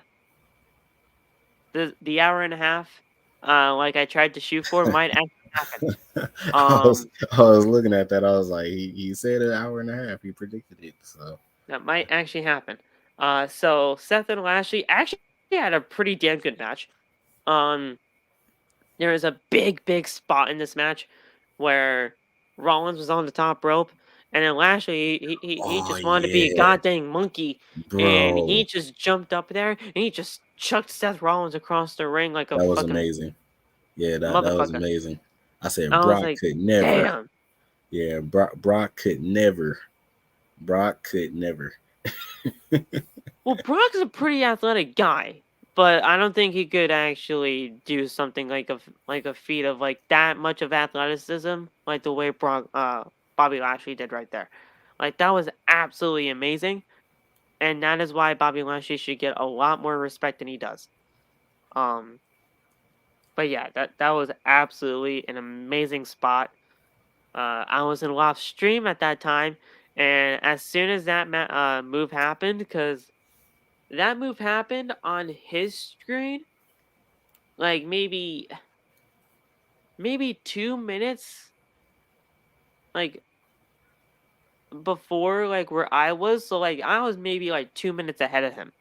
the hour and a half, like I tried to shoot for, might actually happen. I was looking at that. I was like, he said an hour and a half. He predicted it. So That might actually happen. So Seth and Lashley actually had a pretty damn good match. Um, there was a big spot in this match where Rollins was on the top rope, and then Lashley he oh just wanted to be a yeah, goddamn monkey, and he bro. just jumped up there and he just chucked Seth Rollins across the ring like a That was fucking amazing. Yeah, that was motherfucker. amazing. I said I was Brock like, could never. damn. Yeah, Brock could never. Brock could never. Well, Brock's a pretty athletic guy, but I don't think he could actually do something like a feat of like that much of athleticism, like the way Bobby Lashley did right there. Like that was absolutely amazing, and that is why Bobby Lashley should get a lot more respect than he does. Um, but yeah, that was absolutely an amazing spot. I was in live stream at that time, and as soon as that move happened, because that move happened on his screen, like maybe 2 minutes like before like where I was. So like I was maybe like 2 minutes ahead of him.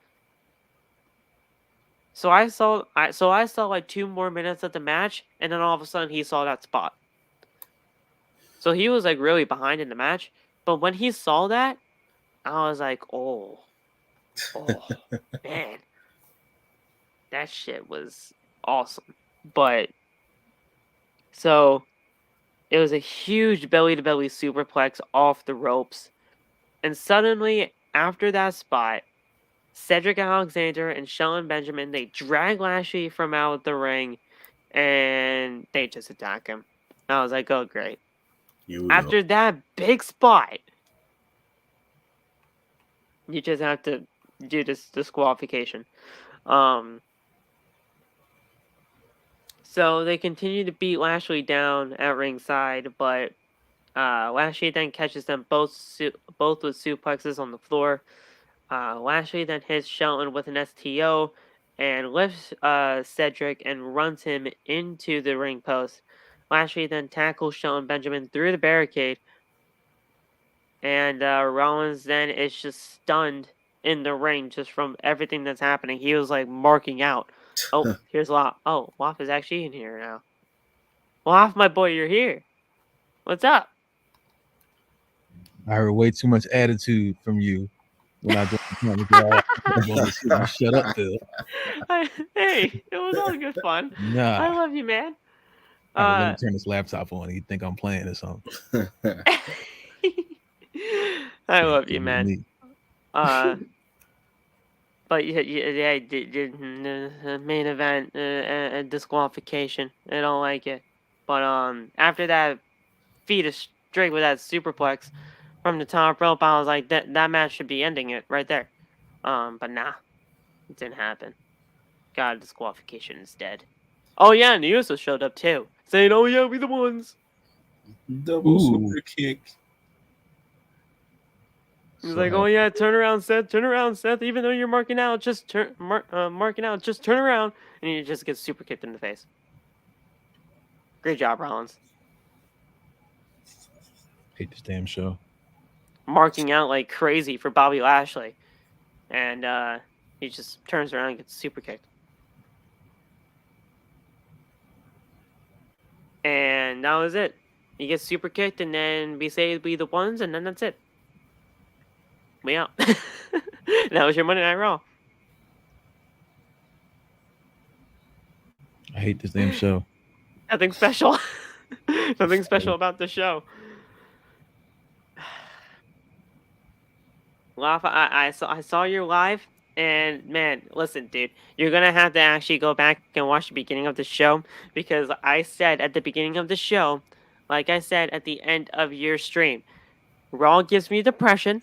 So I saw like 2 more minutes of the match, and then all of a sudden he saw that spot. So he was like really behind in the match. But when he saw that, I was like, oh man, that shit was awesome. But so it was a huge belly to belly superplex off the ropes. And suddenly, after that spot, Cedric Alexander and Shelton Benjamin, they drag Lashley from out the ring and they just attack him. I was like, oh, great. Here we go. After that big spot, you just have to do this disqualification. So they continue to beat Lashley down at ringside, but Lashley then catches them both with suplexes on the floor. Lashley then hits Shelton with an STO and lifts Cedric and runs him into the ring post. Lashley then tackles Shelton Benjamin through the barricade, and Rollins then is just stunned in the ring just from everything that's happening. He was like marking out. Oh, here's Loff. Oh, Loff is actually in here now. Loff, my boy, you're here. What's up? I heard way too much attitude from you when I joined the call. Shut up, Phil. Hey, it was all good fun. Nah. I love you, man. All right, let me turn this laptop on. You think I'm playing or something? I love you, man. But yeah, main event, disqualification. I don't like it. But after that feat of straight with that superplex, from the top rope. I was like, that match should be ending it right there. But nah, it didn't happen. God, disqualification instead. Oh yeah, and the Usos showed up too, saying, "Oh yeah, we the ones." Double Ooh. super kick. He's So like, "Oh yeah, turn around, Seth. Even though you're marking out, just turn around." And he just gets super kicked in the face. Great job, Rollins. hate this damn show. Marking out like crazy for Bobby Lashley, and he just turns around and gets super kicked. And that was it. He gets super kicked, and then we say we the ones, and then that's it. We out. That was your Monday Night Raw. I hate this damn show. Nothing special. Nothing special about the show. Laugh. I saw your live, and man, listen, dude, you're gonna have to actually go back and watch the beginning of the show, because I said at the beginning of the show, like I said at the end of your stream, Raw gives me depression.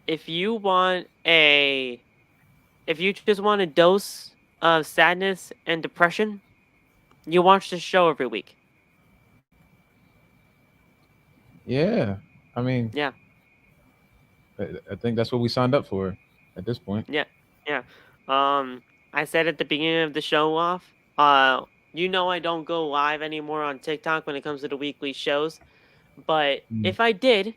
If you just want a dose of sadness and depression, you watch the show every week. Yeah, I mean, Yeah. I think that's what we signed up for at this point. Yeah. I said at the beginning of the show off, I don't go live anymore on TikTok when it comes to the weekly shows, but if I did,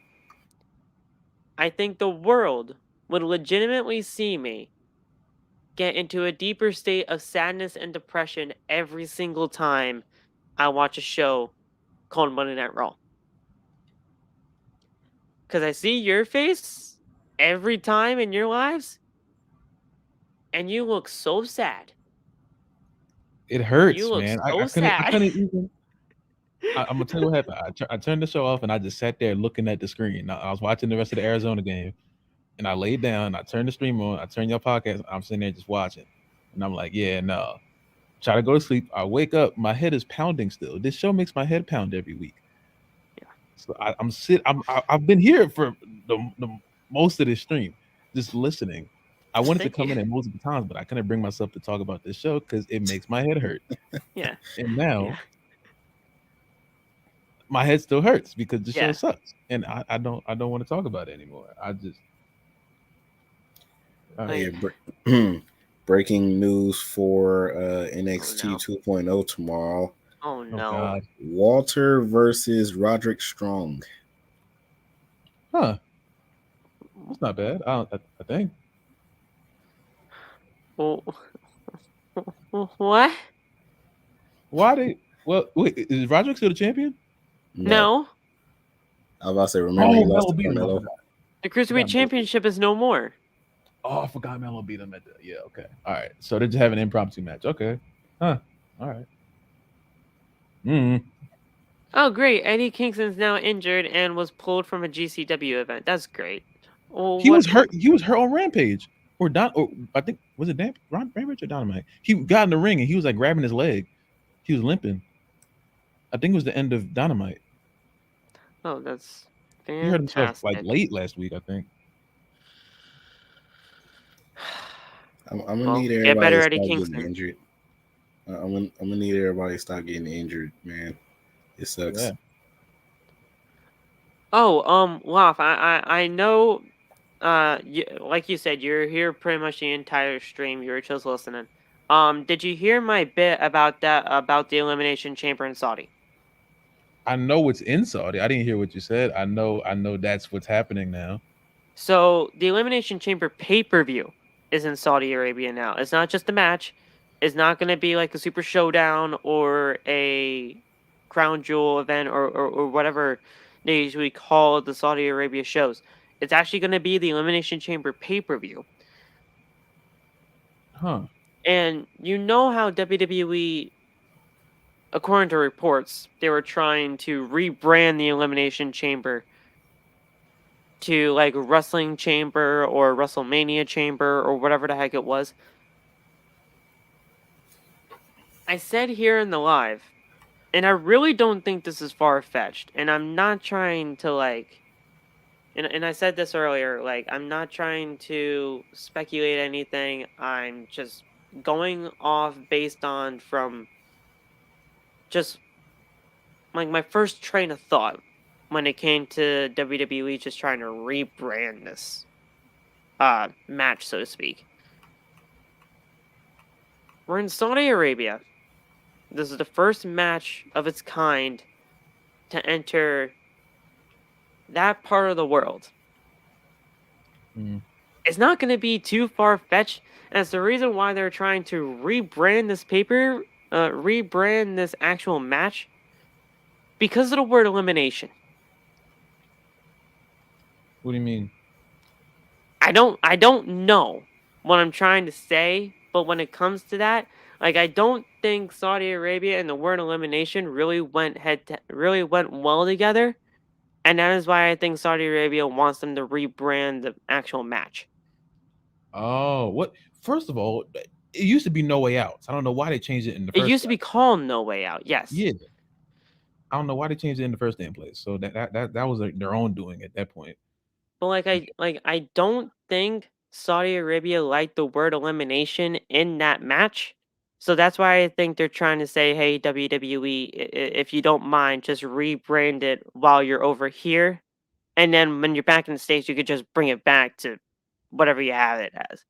I think the world would legitimately see me get into a deeper state of sadness and depression every single time I watch a show called Monday Night Raw. Because I see your face every time in your lives, and you look so sad. It hurts, You look man. so I sad. couldn't even. I'm gonna tell you what happened. I turned the show off and I just sat there looking at the screen. I was watching the rest of the Arizona game, and I laid down. I turned the stream on. I turned your podcast. I'm sitting there just watching, and I'm like, yeah, no. Try to go to sleep. I wake up. My head is pounding still. This show makes my head pound every week. Yeah. So I've been here for the most of this stream, just listening. I wanted to come in at multiple times, but I couldn't bring myself to talk about this show because it makes my head hurt. Yeah. And now my head still hurts because the show sucks, and I don't want to talk about it anymore. I just breaking news for NXT 2.0 tomorrow. Oh no! God. Walter versus Roderick Strong. Huh? That's not bad. I think. What? Why did? Well, wait. Is Roderick still the champion? No. I was about to say, remember he lost to beat Carmelo? The Cruiserweight Championship is no more. Oh, I forgot Melo beat him at the. Yeah, okay. All right. So they just have an impromptu match. Okay. Huh. All right. Oh, great. Eddie Kingston's now injured and was pulled from a GCW event. That's great. Well, he was hurt. He was hurt on Rampage. Or I think, was it Rampage or Dynamite? He got in the ring and he was like grabbing his leg. He was limping. I think it was the end of Dynamite. Oh, that's fantastic. He hurt himself like late last week, I think. I'm gonna need everybody better, to Eddie stop Kingston. getting injured. I'm gonna need everybody to stop getting injured, man. It sucks. Yeah. Oh, Loff, I know. Like you said, you're here pretty much the entire stream. You were just listening. Did you hear my bit about the Elimination Chamber in Saudi? I know it's in Saudi. I didn't hear what you said. I know that's what's happening now. So the Elimination Chamber pay-per-view is in Saudi Arabia now. It's not just a match. It's not going to be like a Super Showdown or a Crown Jewel event or whatever they usually call the Saudi Arabia shows. It's actually going to be the Elimination Chamber pay-per-view. Huh. And you know how WWE, according to reports, they were trying to rebrand the Elimination Chamber to like Wrestling Chamber or WrestleMania Chamber or whatever the heck it was. I said here in the live, and I really don't think this is far-fetched, and I'm not trying to, like, and I said this earlier, like, I'm not trying to speculate anything, I'm just going off based on from just, like, my first train of thought when it came to WWE just trying to rebrand this, match, so to speak. We're in Saudi Arabia. This is the first match of its kind to enter that part of the world. It's not going to be too far-fetched, and it's the reason why they're trying to rebrand this actual match, because of the word elimination. What do you mean? I don't know what I'm trying to say, but when it comes to that, like, I don't think Saudi Arabia and the word elimination really went well together, and that is why I think Saudi Arabia wants them to rebrand the actual match. Oh, what? First of all, it used to be No Way Out. I don't know why they changed it in the first. It used to be called No Way Out. Yes. Yeah. I don't know why they changed it in the first damn place. So that was their own doing at that point. But I don't think Saudi Arabia liked the word elimination in that match. So that's why I think they're trying to say, hey, WWE, if you don't mind, just rebrand it while you're over here. And then when you're back in the States, you could just bring it back to whatever you have it as.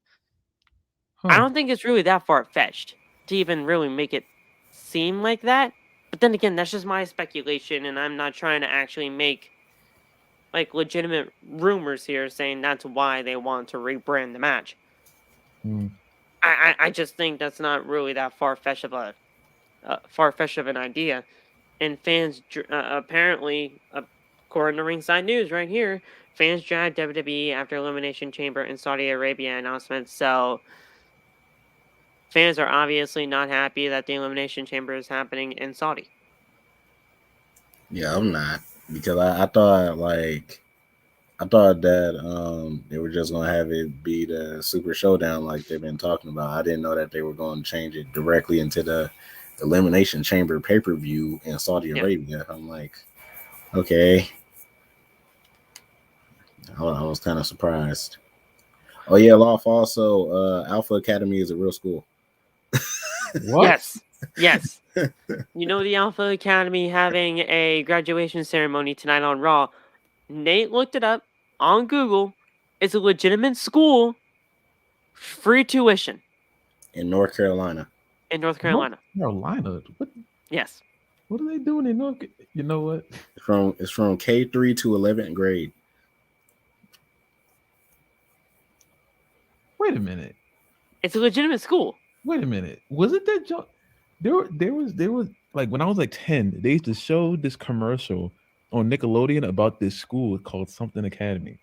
I don't think it's really that far-fetched to even really make it seem like that. But then again, that's just my speculation, and I'm not trying to actually make, like, legitimate rumors here saying that's why they want to rebrand the match. I just think that's not really that far-fetched of an idea. And fans, apparently, according to Ringside News right here, fans dragged WWE after Elimination Chamber and Saudi Arabia announcement. So fans are obviously not happy that the Elimination Chamber is happening in Saudi. Yeah, I'm not, because I thought that they were just gonna have it be the Super Showdown like they've been talking about. I didn't know that they were going to change it directly into the Elimination Chamber pay-per-view in Saudi Arabia. I'm like, okay. I was kind of surprised. Oh yeah, Loft, also Alpha Academy is a real school. What? Yes. You know, the Alpha Academy having a graduation ceremony tonight on Raw. Nate looked it up on Google. It's a legitimate school, free tuition. In North Carolina. North Carolina. What? Yes. What are they doing in North? You know what? It's from K3 to 11th grade. Wait a minute. It's a legitimate school. Wait a minute. Was it that joke? There was like, when I was like 10, they used to show this commercial on Nickelodeon about this school called something Academy.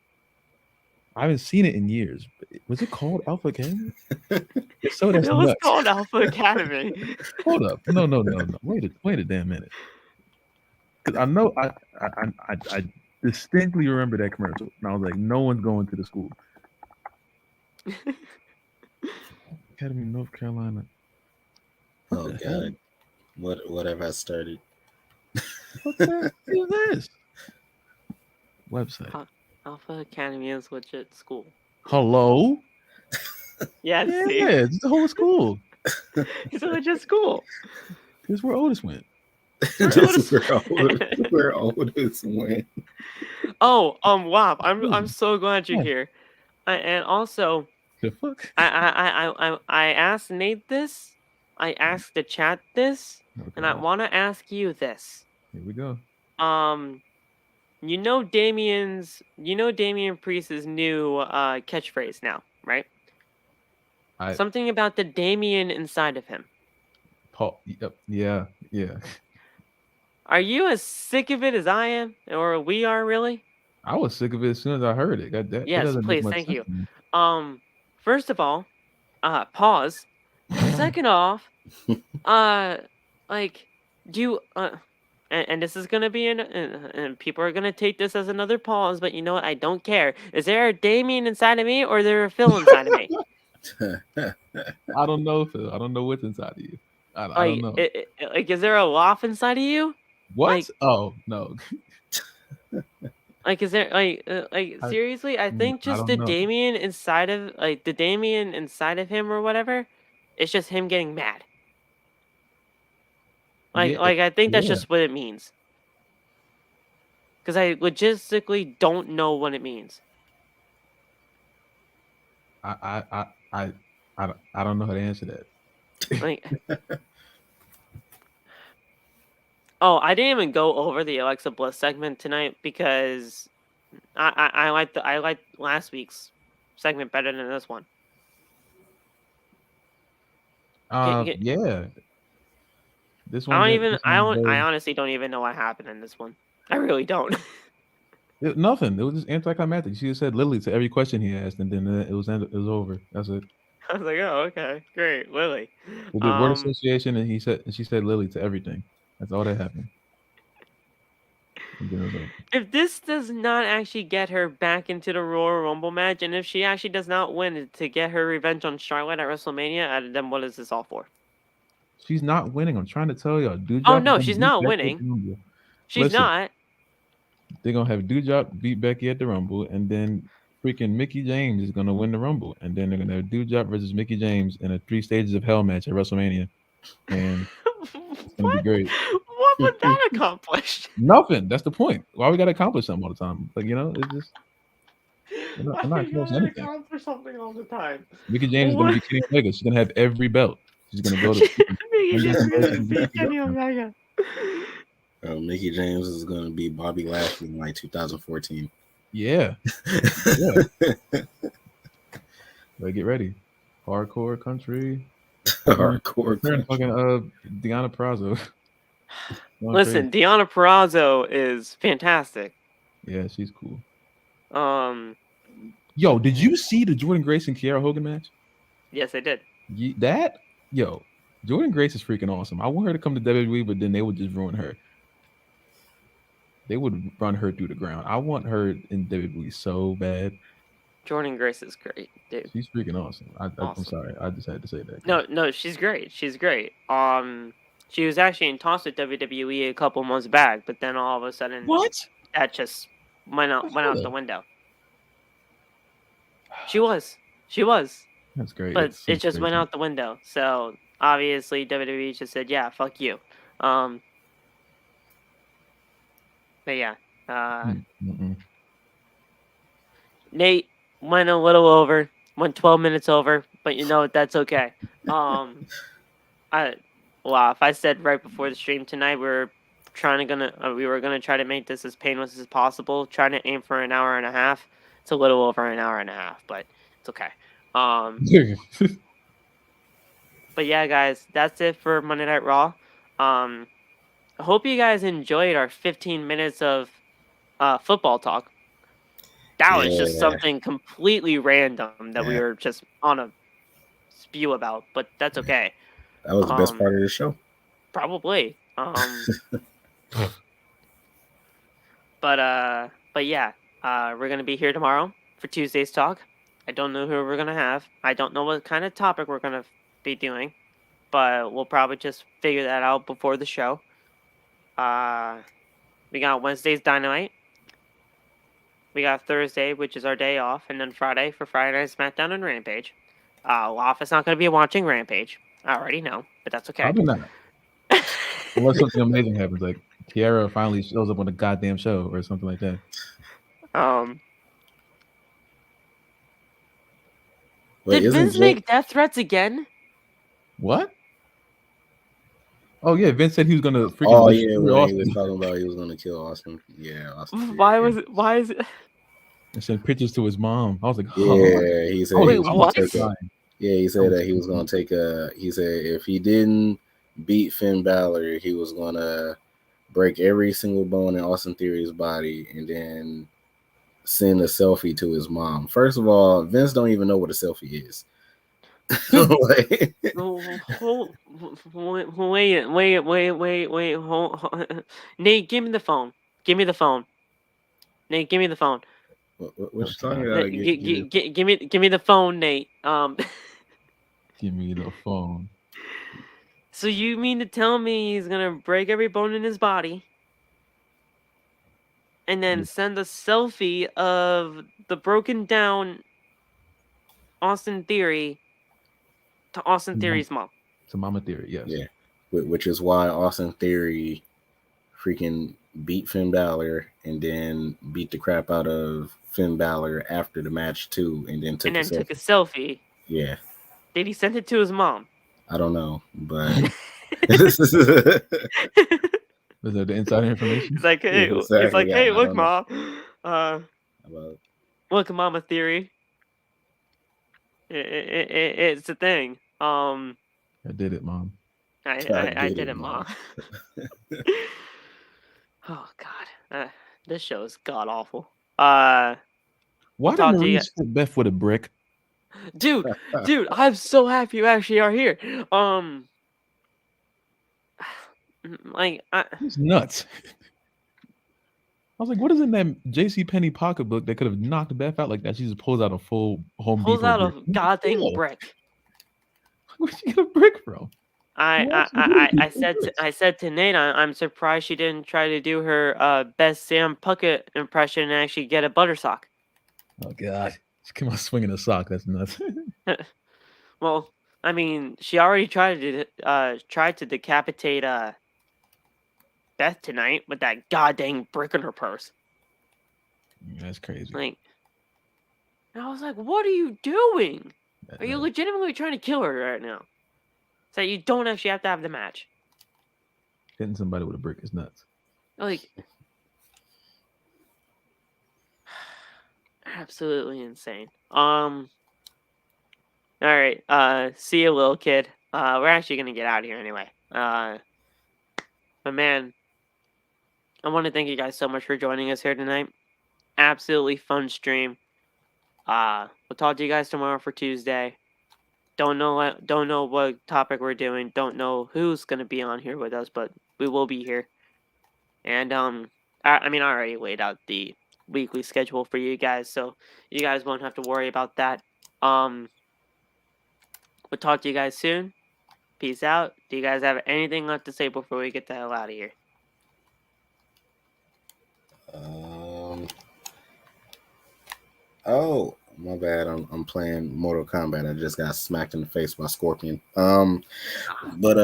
I haven't seen it in years. Was it called Alpha Academy? So that's it was nuts. called Alpha Academy. Hold up. No. Wait a damn minute. Because I know I distinctly remember that commercial. And I was like, no one's going to the school. Academy, North Carolina. Oh God. What have I started? What the is this? Website. Alpha Academy is legit school. Hello? Yes. Yeah, it's the whole school. It's a legit school. This is where Otis went. Where Otis went. Oh, wow. I'm so glad you're here. And also, the fuck? I asked Nate this. I asked the chat this, and I want to ask you this. Here we go. You know Damian Priest's new catchphrase now, right? Something about the Damian inside of him. Paul. Yep. Yeah. Are you as sick of it as I am, or we are really? I was sick of it as soon as I heard it. Yes, please, thank you. First of all, pause. Second off, like, do you and this is gonna be and people are gonna take this as another pause, but you know what? I don't care. Is there a Damian inside of me, or is there a Phil inside of me? I don't know, Phil. I don't know what's inside of you. I don't know. Like, is there a loft inside of you? What? Like, oh no. Like, is there seriously? I think I just don't know. the Damian inside of him or whatever, it's just him getting mad. Yeah, I think that's yeah. just what it means. Because I logistically don't know what it means. I don't know how to answer that. Like, oh, I didn't even go over the Alexa Bliss segment tonight because I liked last week's segment better than this one. Yeah. This one. I honestly don't even know what happened in this one. I really don't. Nothing. It was just anticlimactic. She just said Lily to every question he asked, and then it was over. That's it. I was like, oh, okay, great, Lily. We did word association, and she said Lily to everything. That's all that happened. And then it was over. If this does not actually get her back into the Royal Rumble match, and if she actually does not win to get her revenge on Charlotte at WrestleMania, then what is this all for? She's not winning. I'm trying to tell y'all. Doudrop. Oh no, she's not winning. She's not. They're gonna have Doudrop beat Becky at the Rumble, and then freaking Mickey James is gonna win the Rumble, and then they're gonna have Doudrop versus Mickey James in a 3 stages of hell match at WrestleMania, and it's gonna be great. What would that accomplish? Nothing. That's the point. Why we gotta accomplish something all the time? Like, it's just I'm not close to anything. Accomplish something all the time. Mickey James is gonna be Kenny Omega. She's gonna have every belt. She's gonna go to Kenny Omega. Mickey James is going to be Bobby Lashley in like 2014. Yeah. But get ready. Hardcore country. Hardcore country. Fucking Deonna Purrazzo. Listen, Deonna Purrazzo is fantastic. Yeah, she's cool. Yo, did you see the Jordan Grace and Kiera Hogan match? Yes, I did. Jordan Grace is freaking awesome. I want her to come to WWE, but then they would just ruin her. They would run her through the ground. I want her in WWE so bad. Jordan Grace is great, dude. She's freaking awesome. I'm sorry. I just had to say that. No, she's great. She's great. She was actually in talks with WWE a couple months back, but then all of a sudden, that just went out the window. She was. That's great. But it just went out the window. So obviously WWE just said, "Yeah, fuck you." But yeah, Nate went a little over, went 12 minutes over, but that's okay. If I said right before the stream tonight, we were gonna try to make this as painless as possible, trying to aim for an hour and a half. It's a little over an hour and a half, but it's okay. But yeah, guys, that's it for Monday Night Raw. I hope you guys enjoyed our 15 minutes of football talk. That was just something completely random that we were just on a spew about, but that's okay. That was the best part of the show. Probably. But yeah, we're gonna be here tomorrow for Tuesday's talk. I don't know who we're gonna have. I don't know what kind of topic we're gonna be doing, but we'll probably just figure that out before the show. We got Wednesday's Dynamite. We got Thursday, which is our day off, and then Friday for Friday Night SmackDown and Rampage. Waff is not going to be watching Rampage. I already know, but that's okay. Probably not. Unless something amazing happens, like Kiera finally shows up on the goddamn show or something like that. Did Vince make death threats again? What? Oh yeah, Vince said he was gonna freaking. Oh yeah, when he was talking about he was gonna kill Austin. Yeah, Austin. Why is it? And sent pictures to his mom. I was like, yeah, he said. Wait, what? He said that he was gonna take a. He said if he didn't beat Finn Balor, he was gonna break every single bone in Austin Theory's body and then send a selfie to his mom. First of all, Vince don't even know what a selfie is. Wait. Hold. Nate, give me the phone. Nate, give me the phone. What you talking about? Give me the phone, Nate. Give me the phone. So you mean to tell me he's gonna break every bone in his body and then send a selfie of the broken down Austin Theory to Austin Theory's mom? To Mama Theory, yes. Yeah, which is why Austin Theory freaking beat Finn Balor and then beat the crap out of Finn Balor after the match too, and then took a selfie. Yeah. Did he send it to his mom? I don't know, but Was that the insider information? It's like, hey, look, Mom. Look, Mama Theory. It's a thing. I did it, Mom. I did it, Mom. Oh God, this show is god awful. Why did Maryse hit Beth with a brick? Dude, I'm so happy you actually are here. It's nuts. I was like, what is in that JCPenney pocketbook that could have knocked Beth out like that? She just pulls out a full Home Depot. Pulls out a goddamn brick. Where'd she get a brick from? I said to Nate, I'm surprised she didn't try to do her best Sam Puckett impression and actually get a butter sock. Oh God, she came out swinging a sock. That's nuts. Well, I mean, she already tried to decapitate Beth tonight with that goddamn brick in her purse. That's crazy. Like, I was like, what are you doing? Are you legitimately trying to kill her right now? So you don't actually have to have the match. Hitting somebody with a brick is nuts. Like, absolutely insane. All right. See you, little kid. We're actually gonna get out of here anyway. But man, I want to thank you guys so much for joining us here tonight. Absolutely fun stream. We'll talk to you guys tomorrow for Tuesday. Don't know what topic we're doing. Don't know who's gonna be on here with us, but we will be here. And I already laid out the weekly schedule for you guys, so you guys won't have to worry about that. We'll talk to you guys soon. Peace out. Do you guys have anything left to say before we get the hell out of here? Oh, my bad. I'm playing Mortal Kombat. I just got smacked in the face by Scorpion. But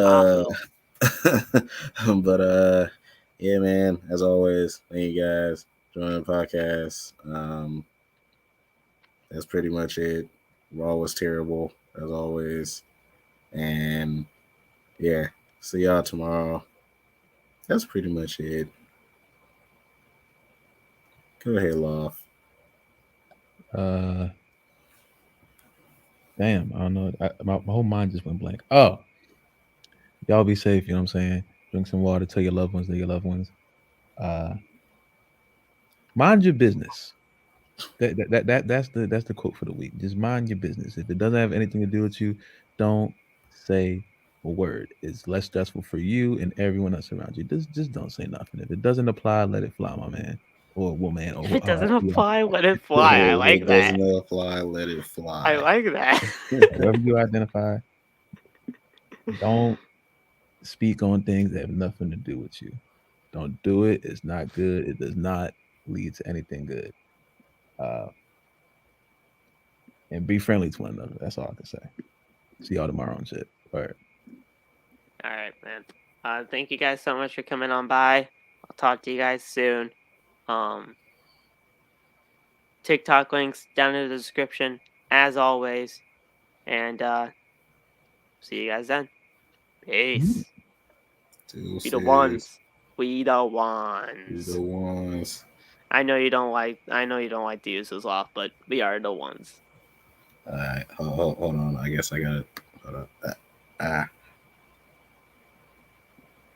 yeah, man. As always, thank you guys joining the podcast. That's pretty much it. Raw was terrible as always, and yeah, see y'all tomorrow. That's pretty much it. Go ahead, Loft. Damn, I don't know. My whole mind just went blank. Oh, y'all be safe. You know what I'm saying? Drink some water. Tell your loved ones. They're your loved ones. Mind your business. That's the quote for the week. Just mind your business. If it doesn't have anything to do with you, don't say a word. It's less stressful for you and everyone else around you. Just don't say nothing. If it doesn't apply, let it fly, my man or woman. Or if it doesn't apply, let it fly. I like that. If it doesn't apply, let it fly. I like that. Whatever you identify, don't speak on things that have nothing to do with you. Don't do it. It's not good. It does not lead to anything good. And be friendly to one another. That's all I can say. See y'all tomorrow and shit. All right, man. Thank you guys so much for coming on by. I'll talk to you guys soon. TikTok links down in the description, as always. And see you guys then. Peace. We the ones. We the ones. I know you don't like to use this off, but we are the ones. All right, hold on. I guess I got it. Hold on.